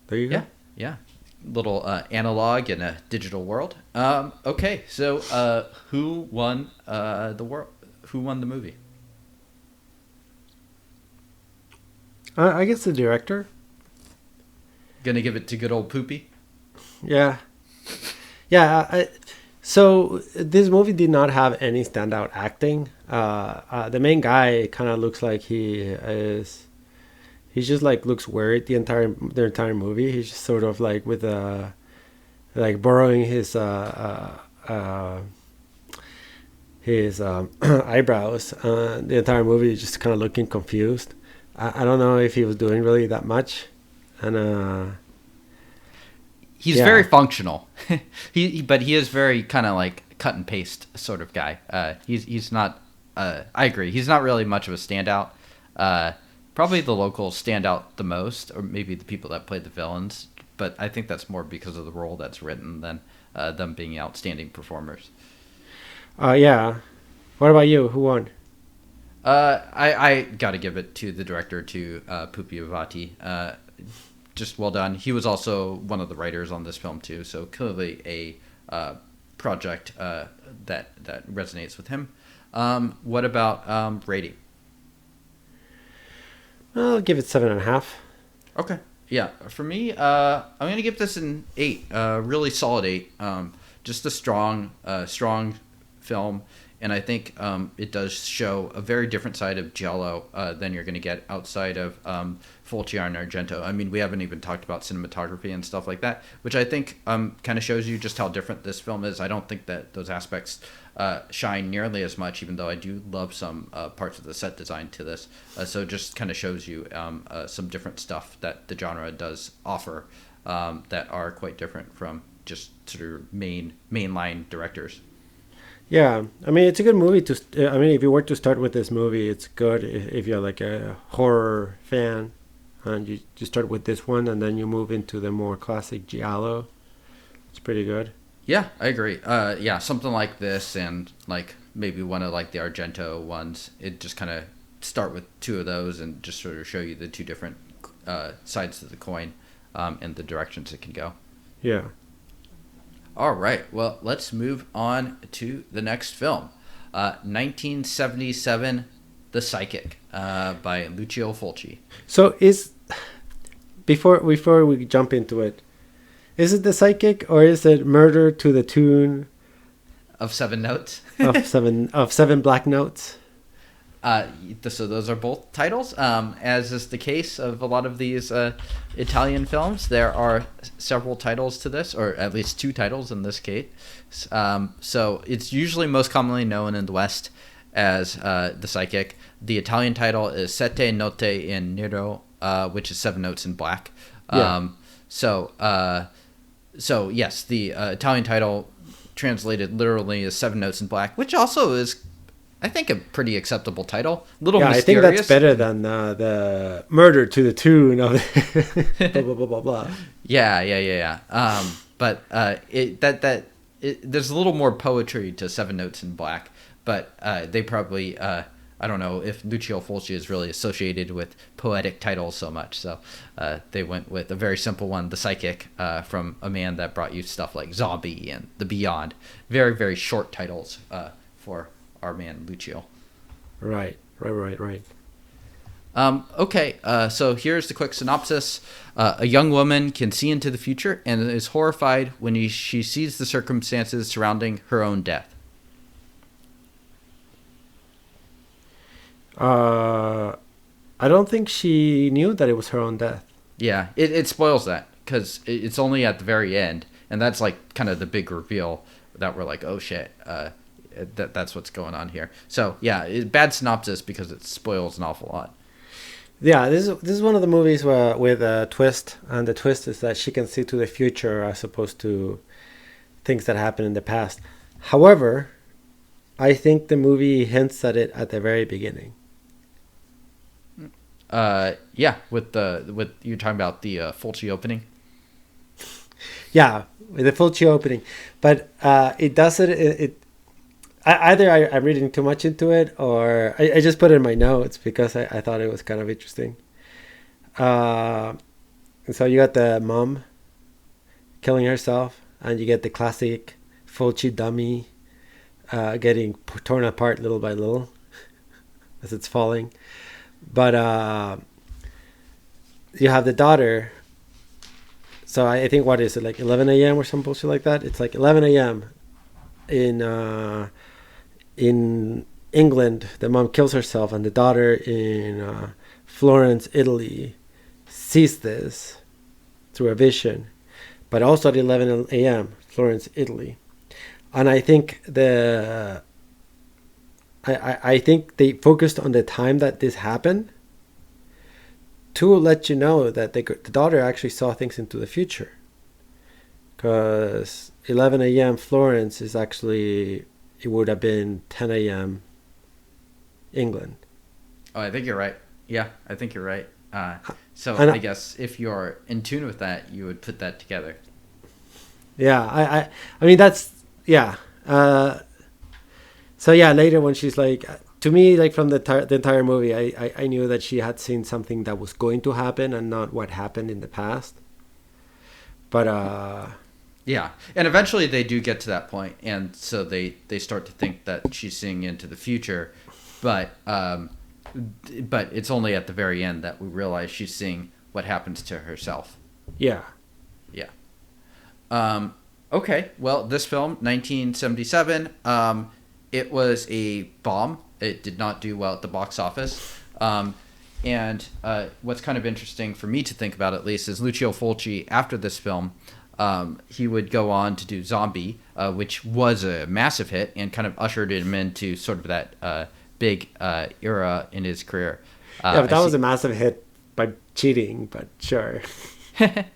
there you go. Yeah. Little analog in a digital world. Okay, so who won the world? Who won the movie? I guess the director. Gonna give it to good old Pupi? Yeah. So this movie did not have any standout acting. The main guy kind of looks like he just like looks worried the entire movie. He's just sort of like with like borrowing his eyebrows. The entire movie is just kind of looking confused. I don't know if he was doing really that much, and he's very functional. But he is very kind of like cut and paste sort of guy. He's not. I agree. He's not really much of a standout. Probably the locals stand out the most, or maybe the people that played the villains. But I think that's more because of the role that's written than them being outstanding performers. Yeah. What about you? Who won? I got to give it to the director, to Pupi Avati. Just well done. He was also one of the writers on this film too, so clearly a project that resonates with him. What about rating? I'll give it 7.5. Okay. Yeah, for me, I'm gonna give this an 8. Really solid 8. Just a strong film, and I think it does show a very different side of Giallo than you're gonna get outside of Fulci and Argento. I mean, we haven't even talked about cinematography and stuff like that, which I think kind of shows you just how different this film is. I don't think that those aspects shine nearly as much, even though I do love some parts of the set design to this. So it just kind of shows you some different stuff that the genre does offer that are quite different from just sort of mainline directors. Yeah, I mean, it's a good movie to. I mean, if you were to start with this movie, it's good if you're like a horror fan, and you start with this one, and then you move into the more classic Giallo. It's pretty good. Yeah, I agree. Yeah, something like this, and like maybe one of like the Argento ones. It just kind of start with two of those, and just sort of show you the two different sides of the coin, and the directions it can go. Yeah. All right. Well, let's move on to the next film. 1977, The Psychic by Lucio Fulci. So before we jump into it, is it The Psychic or is it Murder to the Tune Of 7 Notes. of seven black notes? So those are both titles. As is the case of a lot of these Italian films, there are several titles to this, or at least 2 titles in this case. So it's usually most commonly known in the West as The Psychic. The Italian title is Sette Note in Nero, which is 7 Notes in Black. Yeah. So yes, the Italian title translated literally is 7 Notes in Black, which also is, I think, a pretty acceptable title. A little mysterious. I think that's better than the Murder to the Tune of blah, blah, blah, blah, blah. Yeah. But there's a little more poetry to 7 Notes in Black, but they probably, I don't know if Lucio Fulci is really associated with poetic titles so much. So they went with a very simple one, The Psychic, from a man that brought you stuff like Zombie and The Beyond. Very, very short titles for our man Lucio. Right. Okay, so here's the quick synopsis. A young woman can see into the future and is horrified when she sees the circumstances surrounding her own death. I don't think she knew that it was her own death. Yeah, it spoils that because it's only at the very end, and that's like kind of the big reveal that we're like, oh shit, that's what's going on here. So yeah, bad synopsis because it spoils an awful lot. Yeah, this is one of the movies with a twist, and the twist is that she can see to the future as opposed to things that happened in the past. However, I think the movie hints at it at the very beginning. Yeah, with you're talking about the Fulci opening. Yeah, with the Fulci opening, but it does it. Either I'm reading too much into it, or I just put it in my notes because I thought it was kind of interesting. And so you got the mom killing herself, and you get the classic Fulci dummy getting torn apart little by little as it's falling. But you have the daughter. So I think, what is it, like 11 a.m. or some bullshit like that? It's like 11 a.m. In England. The mom kills herself, and the daughter in Florence, Italy, sees this through a vision. But also at 11 a.m., Florence, Italy. And I think I think they focused on the time that this happened to let you know that the daughter actually saw things into the future. Because 11 a.m. Florence is actually, it would have been 10 a.m. England. Oh, I think you're right. Yeah, I think you're right. So I guess if you're in tune with that, you would put that together. Yeah, I mean, that's, yeah. So yeah, later when she's like, to me, like from the entire movie, I knew that she had seen something that was going to happen and not what happened in the past. But yeah, and eventually they do get to that point, and so they start to think that she's seeing into the future, but it's only at the very end that we realize she's seeing what happens to herself. Yeah. Okay, well, this film, 1977, it was a bomb. It did not do well at the box office. And what's kind of interesting for me to think about, at least, is Lucio Fulci, after this film, he would go on to do Zombie, which was a massive hit and kind of ushered him into sort of that big era in his career. Yeah, but that was a massive hit by cheating, but sure.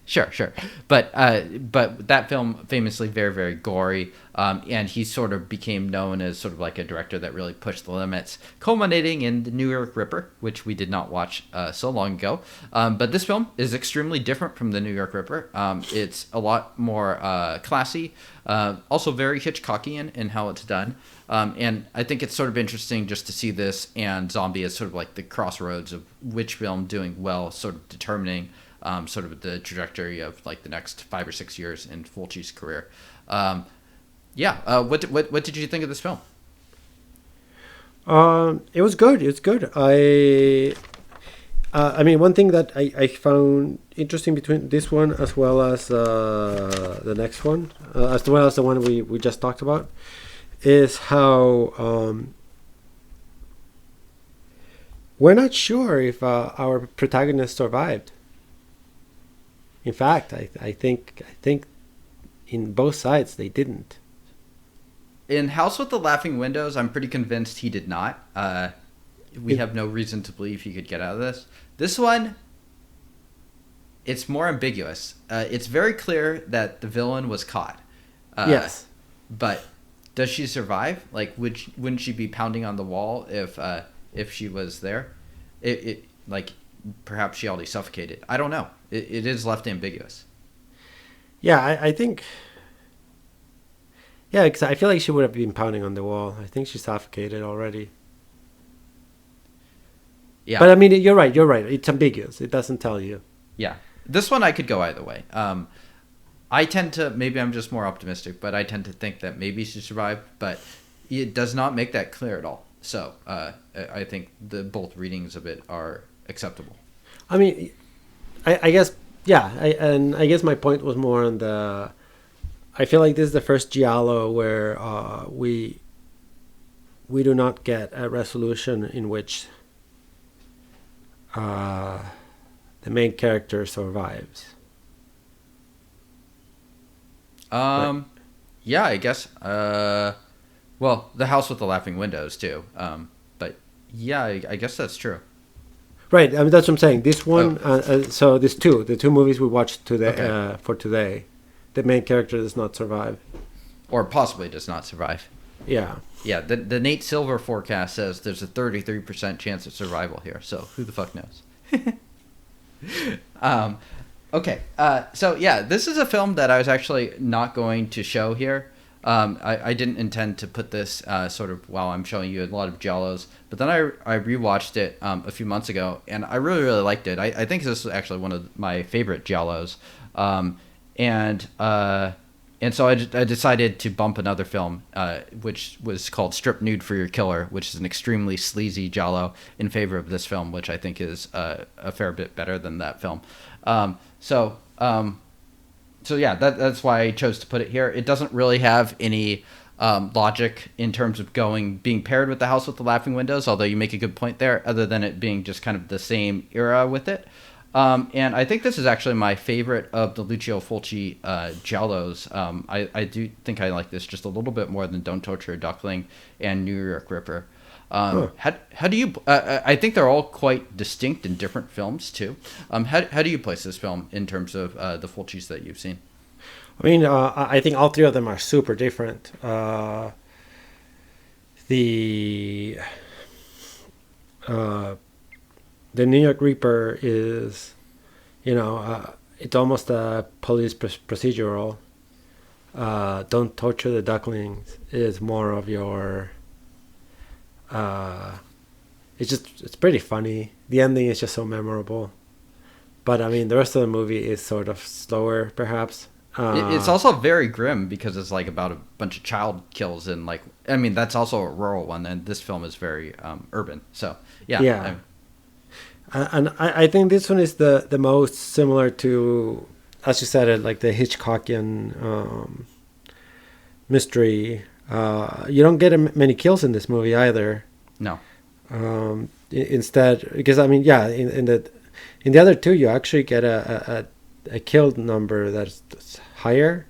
Sure. But that film famously very, very gory, and he sort of became known as sort of like a director that really pushed the limits, culminating in the New York Ripper, which we did not watch so long ago. But this film is extremely different from the New York Ripper. It's a lot more classy, also very Hitchcockian in how it's done. And I think it's sort of interesting just to see this and Zombie as sort of like the crossroads of which film doing well, sort of determining sort of the trajectory of like the next 5 or 6 years in Fulci's career. What did you think of this film? It was good. It's good. I mean, one thing that I found interesting between this one as well as the next one, as well as the one we just talked about, is how we're not sure if our protagonist survived. In fact, I think in both sides they didn't. In House with the Laughing Windows, I'm pretty convinced he did not. We have no reason to believe he could get out of this. This one, it's more ambiguous. It's very clear that the villain was caught. Yes. But does she survive? Like, wouldn't she be pounding on the wall if she was there? It like perhaps she already suffocated. I don't know. It is left ambiguous. Yeah, I think. Yeah, because I feel like she would have been pounding on the wall. I think she suffocated already. Yeah. But I mean, you're right. It's ambiguous. It doesn't tell you. Yeah. This one I could go either way. I tend to, maybe I'm just more optimistic, but I tend to think that maybe she survived, but it does not make that clear at all. So I think both readings of it are acceptable. I mean, I guess, yeah. I guess my point was more on the. I feel like this is the first Giallo where we do not get a resolution in which the main character survives. Yeah, I guess. Well, the House with the Laughing Windows too. But yeah, I guess that's true. Right. I mean, that's what I'm saying. This one. So the two movies we watched today Okay. For today, the main character does not survive, or possibly does not survive. Yeah. Yeah. The Nate Silver forecast says there's a 33% chance of survival here. So who the fuck knows? Okay. So yeah, this is a film that I was actually not going to show here. I didn't intend to put this sort of while I'm showing you a lot of Giallos, but then I rewatched it a few months ago, and I really, really liked it. I think this is actually one of my favorite Giallos. And so I decided to bump another film, which was called Strip Nude for Your Killer, which is an extremely sleazy Giallo, in favor of this film, which I think is a fair bit better than that film. So yeah, that's why I chose to put it here. It doesn't really have any logic in terms of being paired with The House with the Laughing Windows, although you make a good point there, other than it being just kind of the same era with it. And I think this is actually my favorite of the Lucio Fulci Giallos. I do think I like this just a little bit more than Don't Torture a Duckling and New York Ripper. How do you? I think they're all quite distinct and different films too. How do you place this film in terms of the Fulcis that you've seen? I mean, I think all three of them are super different. The New York Reaper is, it's almost a police procedural. Don't Torture the Ducklings is more of your. It's pretty funny. The ending is just so memorable. But I mean, the rest of the movie is sort of slower, perhaps. It's also very grim because it's like about a bunch of child kills and that's also a rural one, and this film is very urban. So yeah. And I think this one is the most similar to, as you said it, like the Hitchcockian mystery. You don't get many kills in this movie either. No. Instead, because I mean, yeah, in the other two, you actually get a killed number that's higher.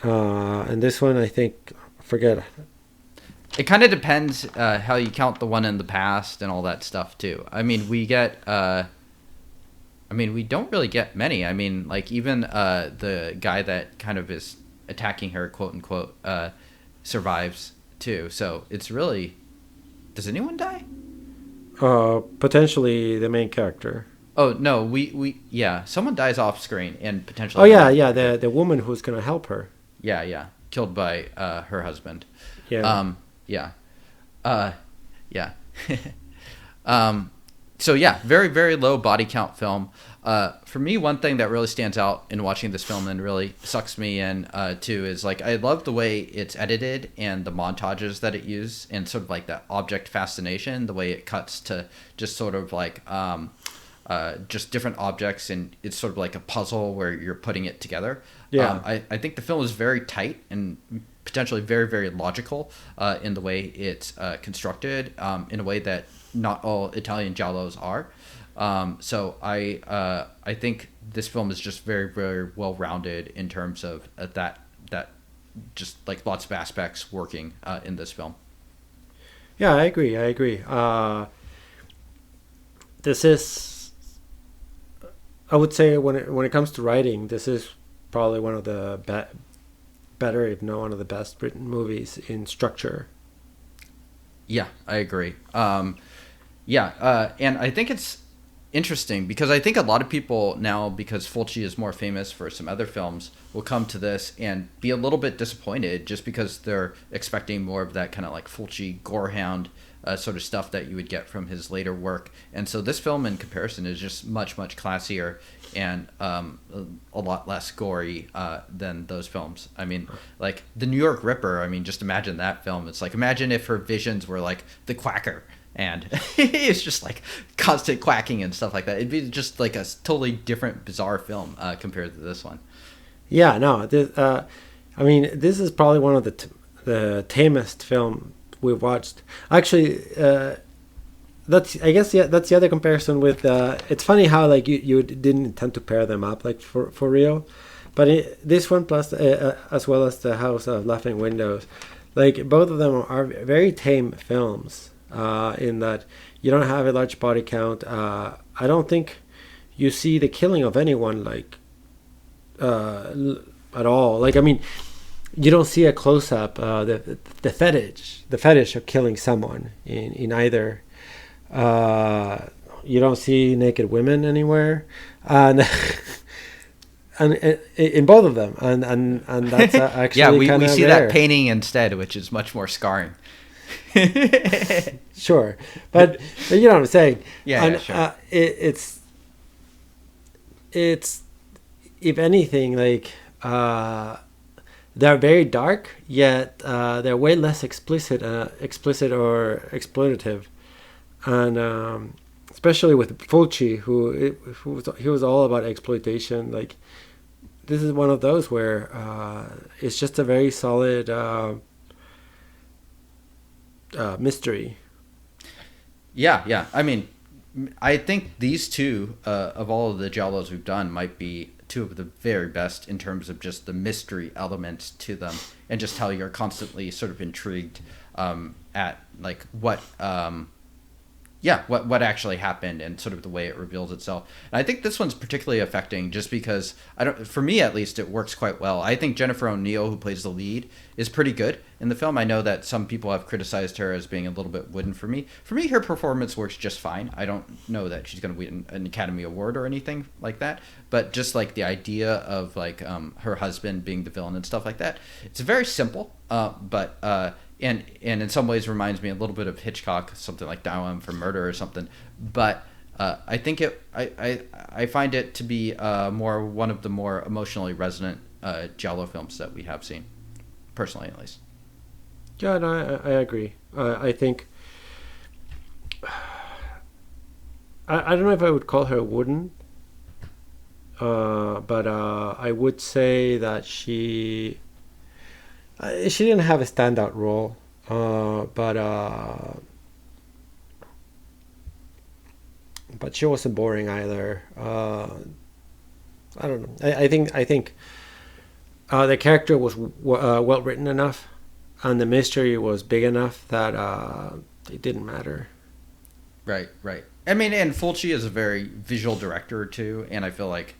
And this one, I think, forget. It kind of depends how you count the one in the past and all that stuff too. I mean, we don't really get many. I mean, like even the guy that kind of is attacking her, quote unquote, survives too. So it's really, does anyone die? Potentially the main character. Oh no, we someone dies off screen and potentially. Oh yeah, the woman who's gonna help her. Yeah, killed by her husband. Yeah. So yeah, very, very low body count film. For me, one thing that really stands out in watching this film and really sucks me in too is like I love the way it's edited and the montages that it uses and sort of like that object fascination, the way it cuts to just sort of like just different objects, and it's sort of like a puzzle where you're putting it together. Yeah. I think the film is very tight and potentially very, very logical in the way it's constructed, in a way that not all Italian giallos are. So I think this film is just very, very well rounded in terms of that just like lots of aspects working in this film. Yeah, I agree. This is, I would say, when it comes to writing, this is probably one of the better, if not one of the best written movies in structure. Yeah, I agree. And I think it's interesting because I think a lot of people now, because Fulci is more famous for some other films, will come to this and be a little bit disappointed just because they're expecting more of that kind of like Fulci gorehound sort of stuff that you would get from his later work. And so this film in comparison is just much, much classier and a lot less gory than those films. I mean, like the New York Ripper, I mean, just imagine that film. It's like, imagine if her visions were like the Quacker. And it's just like constant quacking and stuff like that. It'd be just like a totally different, bizarre film compared to this one. Yeah, no. I mean, this is probably one of the tamest film we've watched. Actually, that's the other comparison with. It's funny how like you didn't intend to pair them up like for real, but this one plus as well as the House of Laughing Windows, like both of them are very tame films. In that you don't have a large body count. I don't think you see the killing of anyone like at all. Like, I mean, you don't see a close up. The fetish of killing someone in either. You don't see naked women anywhere, and and in both of them, and that's actually we see rare. that painting instead, which is much more scarring. Sure, but you know what I'm saying. Yeah, sure. It's if anything like they're very dark, yet they're way less explicit or exploitative, and especially with Fulci, he was all about exploitation. Like this is one of those where it's just a very solid. Mystery. Yeah. I mean, I think these two of all of the giallos we've done might be two of the very best in terms of just the mystery elements to them and just how you're constantly sort of intrigued at like what actually happened and sort of the way it reveals itself. And I think this one's particularly affecting just because for me at least, it works quite well. I think Jennifer O'Neill, who plays the lead, is pretty good in the film. I know that some people have criticized her as being a little bit wooden for me. For me, her performance works just fine. I don't know that she's going to win an Academy Award or anything like that, but just like the idea of like her husband being the villain and stuff like that, it's very simple, but and in some ways reminds me a little bit of Hitchcock, something like Dial for Murder or something. But I think I find it to be one of the more emotionally resonant giallo films that we have seen, personally at least. Yeah, no, I agree. I think I don't know if I would call her wooden, but I would say that she didn't have a standout role, but she wasn't boring either. I don't know. I think the character was well written enough, and the mystery was big enough that it didn't matter. Right. I mean, and Fulci is a very visual director too, and I feel like,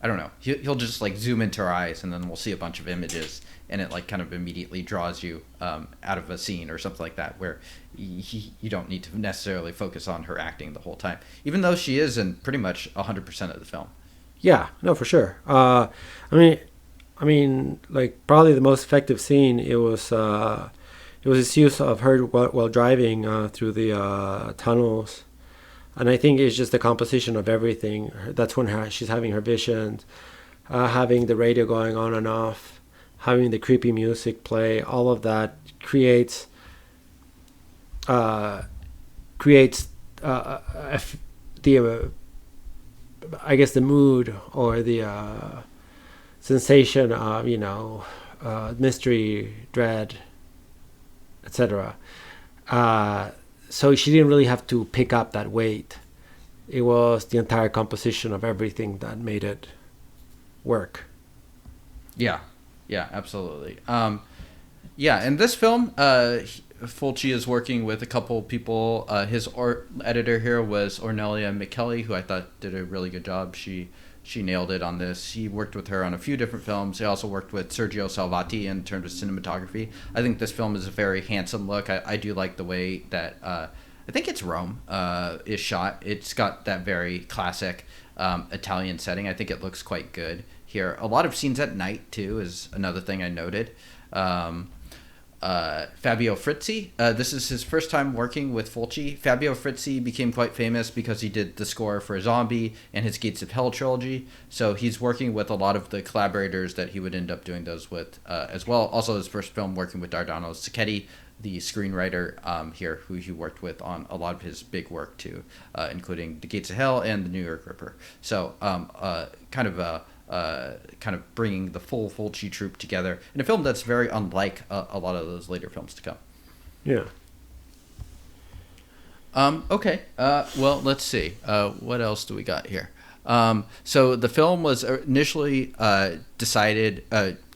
I don't know, he'll just like zoom into her eyes, and then we'll see a bunch of images, and it like kind of immediately draws you out of a scene or something like that, where you don't need to necessarily focus on her acting the whole time, even though she is in pretty much 100% of the film. Yeah, no, for sure. I mean, like probably the most effective scene it was his use of her while driving through the tunnels, And I think it's just the composition of everything. That's when she's having her visions, having the radio going on and off, having the creepy music play. All of that creates the I guess the mood or the sensation of mystery, dread, etc. So she didn't really have to pick up that weight. It was the entire composition of everything that made it work. Yeah, absolutely. In this film, Fulci is working with a couple people. His art editor here was Ornelia McKelly, who I thought did a really good job. She nailed it on this. He worked with her on a few different films. He also worked with Sergio Salvati in terms of cinematography. I think this film is a very handsome look. I do like the way that I think it's Rome is shot. It's got that very classic Italian setting. I think it looks quite good here. A lot of scenes at night too is another thing I noted. Fabio Frizzi. This is his first time working with Fulci. Fabio Frizzi became quite famous because he did the score for Zombie and his Gates of Hell trilogy. So he's working with a lot of the collaborators that he would end up doing those with as well. Also his first film working with Dardano Sacchetti, the screenwriter here, who he worked with on a lot of his big work too, including The Gates of Hell and The New York Ripper. So kind of bringing the full Fulci troupe together in a film that's very unlike a lot of those later films to come. Yeah. Okay. Well, let's see. What else do we got here? So the film was initially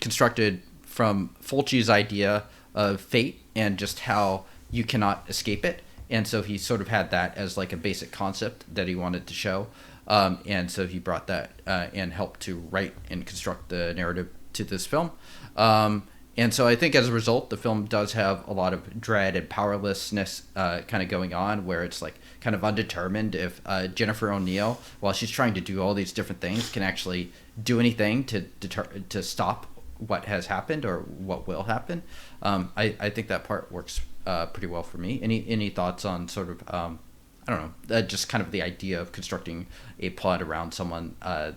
constructed from Fulci's idea of fate and just how you cannot escape it. And so he sort of had that as like a basic concept that he wanted to show. And so he brought that and helped to write and construct the narrative to this film. And so I think as a result, the film does have a lot of dread and powerlessness kind of going on, where it's like kind of undetermined if Jennifer O'Neill, while she's trying to do all these different things, can actually do anything to stop what has happened or what will happen. I think that part works pretty well for me. Any thoughts on sort of I don't know, just kind of the idea of constructing a plot around someone, a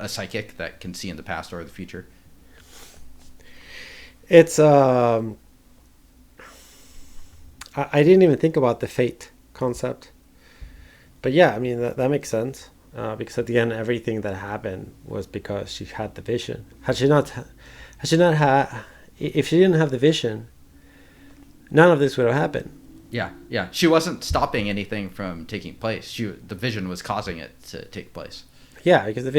psychic that can see in the past or the future? It's I didn't even think about the fate concept, but yeah, I mean that makes sense because at the end everything that happened was because she had the vision. If she didn't have the vision, none of this would have happened. Yeah. She wasn't stopping anything from taking place. The vision was causing it to take place. Yeah, because the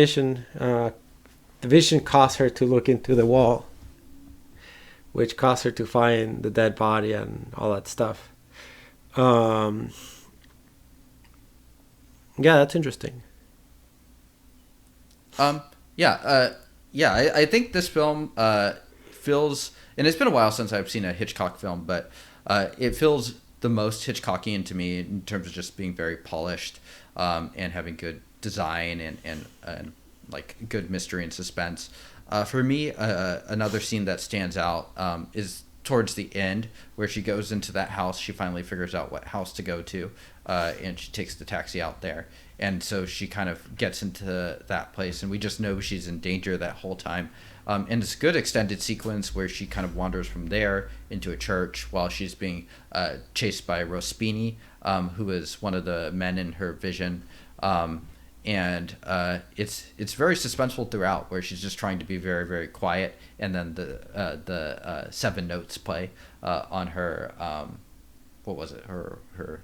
vision caused her to look into the wall, which caused her to find the dead body and all that stuff. Yeah, that's interesting. I think this film feels, and it's been a while since I've seen a Hitchcock film, but it feels the most Hitchcockian to me in terms of just being very polished and having good design and like good mystery and suspense. For me, another scene that stands out is towards the end, where she goes into that house. She finally figures out what house to go to, and she takes the taxi out there. And so she kind of gets into that place, and we just know she's in danger that whole time. And it's a good extended sequence where she kind of wanders from there into a church while she's being chased by Rospini, who is one of the men in her vision. And it's very suspenseful throughout, where she's just trying to be very, very quiet, and then the seven notes play on her what was it, her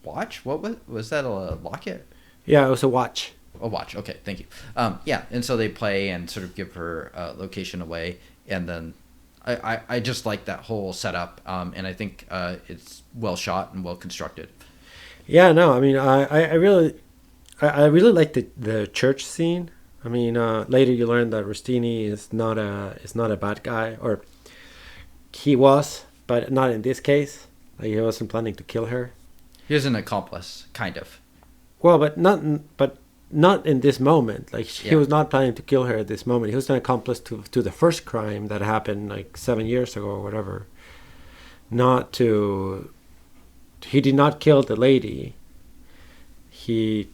watch? What was that, a locket? Yeah, it was a watch. A watch. Okay, thank you. And so they play and sort of give her location away, and then I just like that whole setup, and I think it's well shot and well constructed. Yeah, no, I mean, I really like the church scene. I mean, later you learn that Rustini is not a bad guy, or he was, but not in this case. Like, he wasn't planning to kill her. He was an accomplice, kind of. Well, but not in this moment. Like, he was not planning to kill her at this moment. He was an accomplice to the first crime that happened like 7 years ago or whatever. He did not kill the lady. he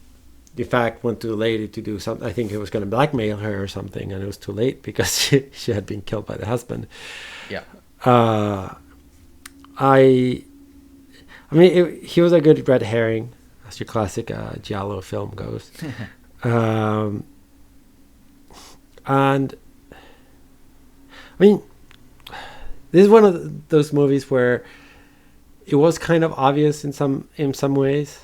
in fact went to the lady to do something. I think he was going to blackmail her or something, and it was too late because she had been killed by the husband. Yeah. I mean, he was a good red herring, as your classic Giallo film goes. And I mean, this is one of those movies where it was kind of obvious in some ways.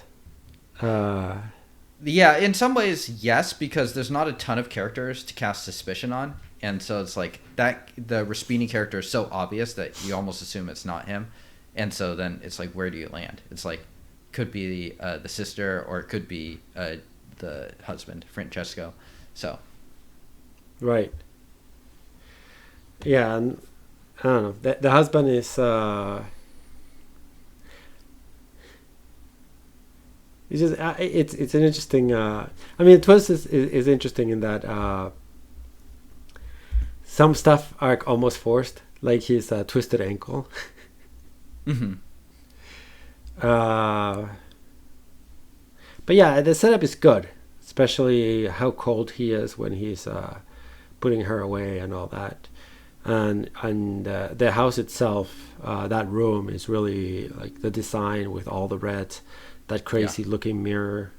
Yeah, in some ways, yes, because there's not a ton of characters to cast suspicion on, and so it's like that the Raspini character is so obvious that you almost assume it's not him, and so then it's like, where do you land? It's like, could be the sister, or it could be the husband, Francesco. So, right. Yeah, and I don't know. The husband is. It's just it's an interesting. I mean, the twist is interesting in that some stuff are almost forced, like his twisted ankle. mm-hmm. But yeah, the setup is good, especially how cold he is when he's putting her away and all that, and the house itself, that room is really like the design with all the reds. That crazy looking mirror.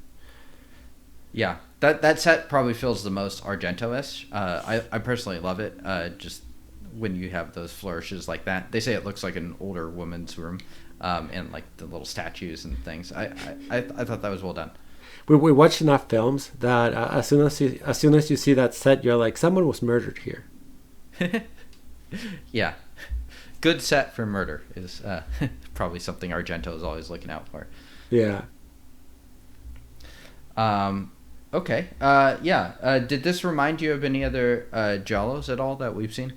Yeah, that set probably feels the most Argento-ish. I personally love it. Just when you have those flourishes like that, they say it looks like an older woman's room, and like the little statues and things. I thought that was well done. We watched enough films that as soon as you see that set, you're like, someone was murdered here. Yeah, good set for murder is probably something Argento is always looking out for. Yeah. Okay. Did this remind you of any other Giallos at all that we've seen?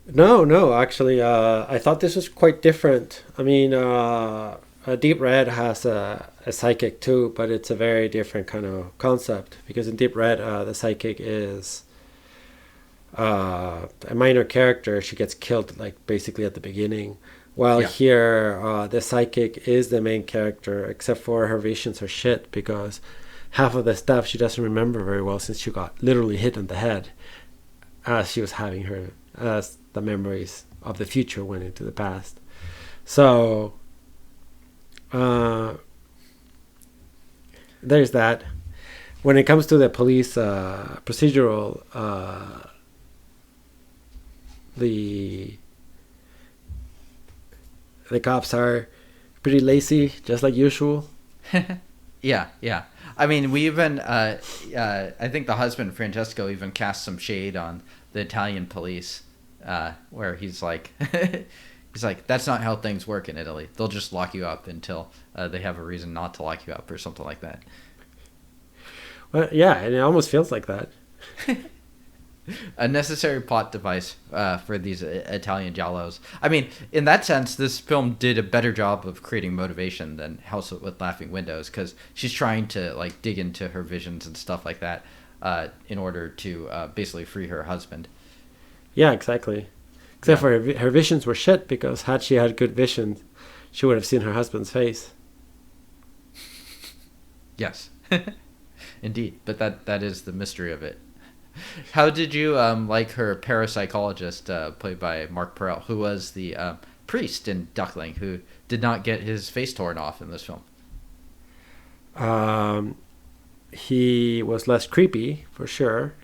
No. Actually, I thought this was quite different. I mean, Deep Red has a psychic too, but it's a very different kind of concept. Because in Deep Red, the psychic is a minor character. She gets killed like basically at the beginning. While here, the psychic is the main character, except for her visions are shit because half of the stuff she doesn't remember very well since she got literally hit in the head as she was having her, as the memories of the future went into the past. So, there's that. When it comes to the police procedural, the cops are pretty lazy, just like usual. Yeah. I mean, we even, I think the husband, Francesco, even cast some shade on the Italian police, where he's like, that's not how things work in Italy. They'll just lock you up until they have a reason not to lock you up or something like that. Well, yeah, and it almost feels like that. A necessary plot device for these Italian giallos. I mean, in that sense, this film did a better job of creating motivation than House with Laughing Windows, because she's trying to like dig into her visions and stuff like that in order to basically free her husband. Yeah, exactly. Except for her visions were shit, because had she had good visions, she would have seen her husband's face. Yes, indeed. But that is the mystery of it. How did you like her parapsychologist, played by Mark Perel, who was the priest in Duckling, who did not get his face torn off in this film? He was less creepy, for sure.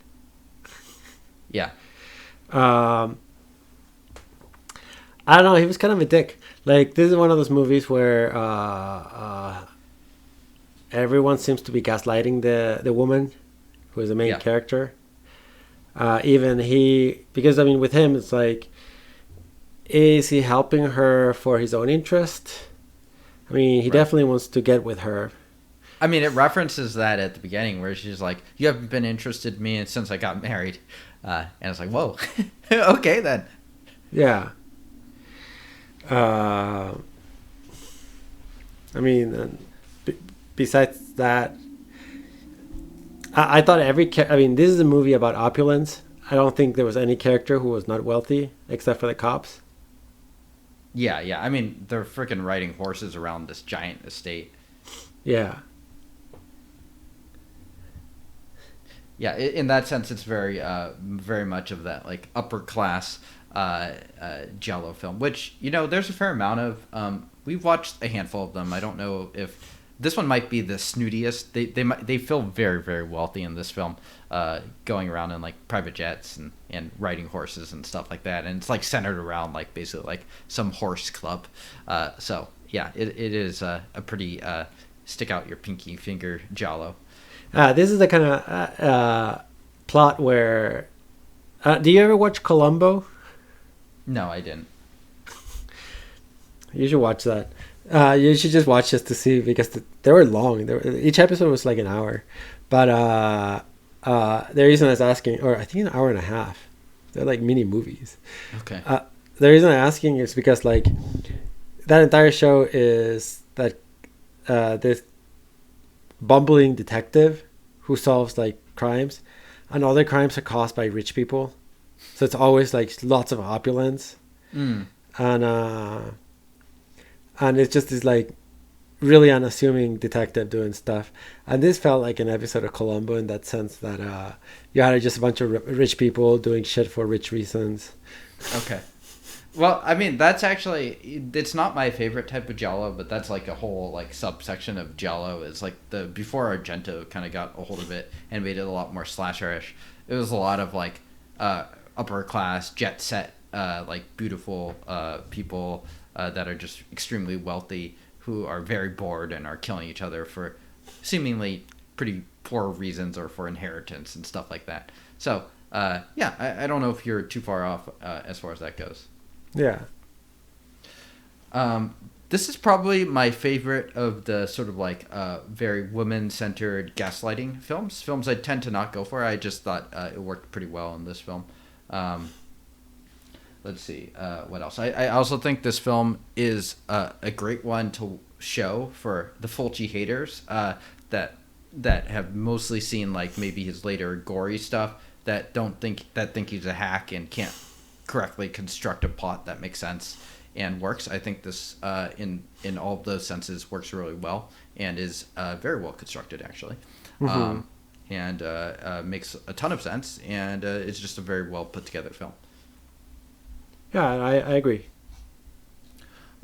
Yeah. I don't know, he was kind of a dick. Like, this is one of those movies where everyone seems to be gaslighting the woman who is the main character. Even he, because I mean, with him, it's like, is he helping her for his own interest? I mean, he definitely wants to get with her. I mean, it references that at the beginning where she's like, you haven't been interested in me since I got married. And it's like, whoa, okay then. Yeah. I mean, besides that, I thought I mean, this is a movie about opulence. I don't think there was any character who was not wealthy, except for the cops. Yeah. I mean, they're freaking riding horses around this giant estate. Yeah. yeah, in that sense, it's very much of that like upper class Giallo film. Which there's a fair amount of. We've watched a handful of them. I don't know if this one might be the snootiest. They feel very very wealthy in this film, going around in like private jets and riding horses and stuff like that. And it's like centered around like basically like some horse club. So yeah, it is a pretty stick out your pinky finger Giallo. This is the kind of plot where. Do you ever watch Columbo? No, I didn't. You should watch that. You should just watch just to see because they were long. Each episode was like an hour, but the reason I was asking, or I think an hour and a half. They're like mini movies. Okay. The reason I'm asking is because like that entire show is that this bumbling detective who solves like crimes, and all the crimes are caused by rich people, so it's always like lots of opulence, and it's just this like really unassuming detective doing stuff. And this felt like an episode of Columbo in that sense that you had just a bunch of rich people doing shit for rich reasons. Okay. Well, I mean, that's actually, it's not my favorite type of Giallo, but that's like a whole like subsection of Giallo. It's like before Argento kind of got a hold of it and made it a lot more slasherish. It was a lot of like upper class, jet set, like beautiful people that are just extremely wealthy who are very bored and are killing each other for seemingly pretty poor reasons or for inheritance and stuff like that. So, yeah, I don't know if you're too far off as far as that goes. Yeah. This is probably my favorite of the sort of like very woman-centered gaslighting films I tend to not go for. I just thought it worked pretty well in this film. Let's see what else. I also think this film is a great one to show for the Fulci haters that have mostly seen like maybe his later gory stuff that think he's a hack and can't correctly construct a plot that makes sense and works. I think this in all of those senses works really well and is very well constructed actually. Mm-hmm. And makes a ton of sense and it's just a very well put together film. Yeah, I agree.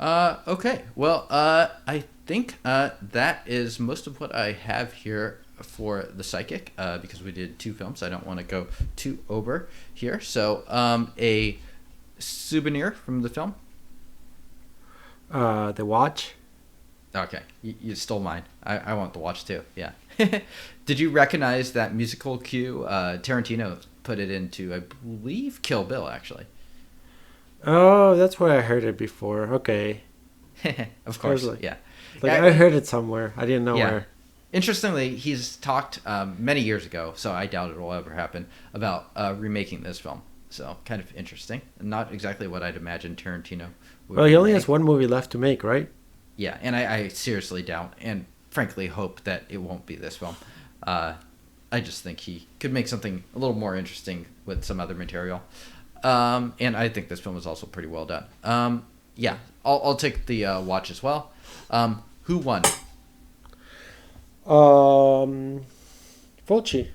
Okay, well, I think that is most of what I have here for The Psychic, because we did 2 films. I don't want to go too over here. So, a souvenir from the film? The watch? Okay, you stole mine. I want the watch too, yeah. Did you recognize that musical cue? Tarantino put it into, I believe, Kill Bill, actually. Oh, that's where I heard it before. Okay. Of course, yeah. I heard it somewhere. I didn't know where. Interestingly, he's talked many years ago, so I doubt it will ever happen, about remaking this film. So, kind of interesting. Not exactly what I'd imagine Tarantino would Well, he only has one movie left to make, right? Yeah, and I seriously doubt, and frankly hope that it won't be this film. I just think he could make something a little more interesting with some other material. And I think this film is also pretty well done. Yeah, I'll take the watch as well. Who won? Fulci.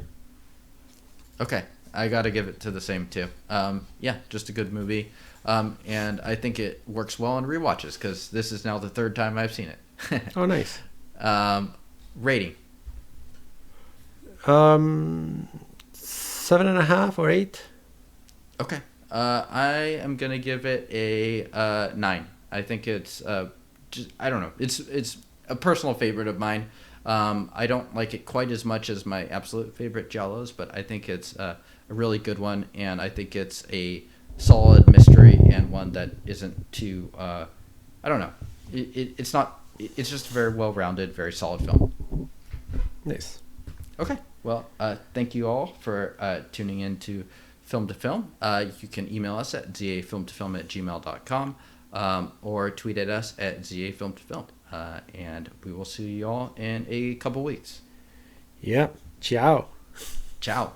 Okay, I gotta give it to the same too. Yeah, just a good movie. And I think it works well on rewatches because this is now the 3rd time I've seen it. Oh, nice. Rating. 7.5 or 8. Okay. I am gonna give it a 9. I think it's I don't know. It's a personal favorite of mine. I don't like it quite as much as my absolute favorite Giallos, but I think it's a really good one, and I think it's a solid mystery and one that isn't too. I don't know. It's not. It's just a very well-rounded, very solid film. Nice. Okay. Well, thank you all for tuning in to Film to Film. You can email us at zafilmtofilm@gmail.com or tweet at us at zafilmtofilm. And we will see you all in a couple weeks. Yep. Ciao. Ciao.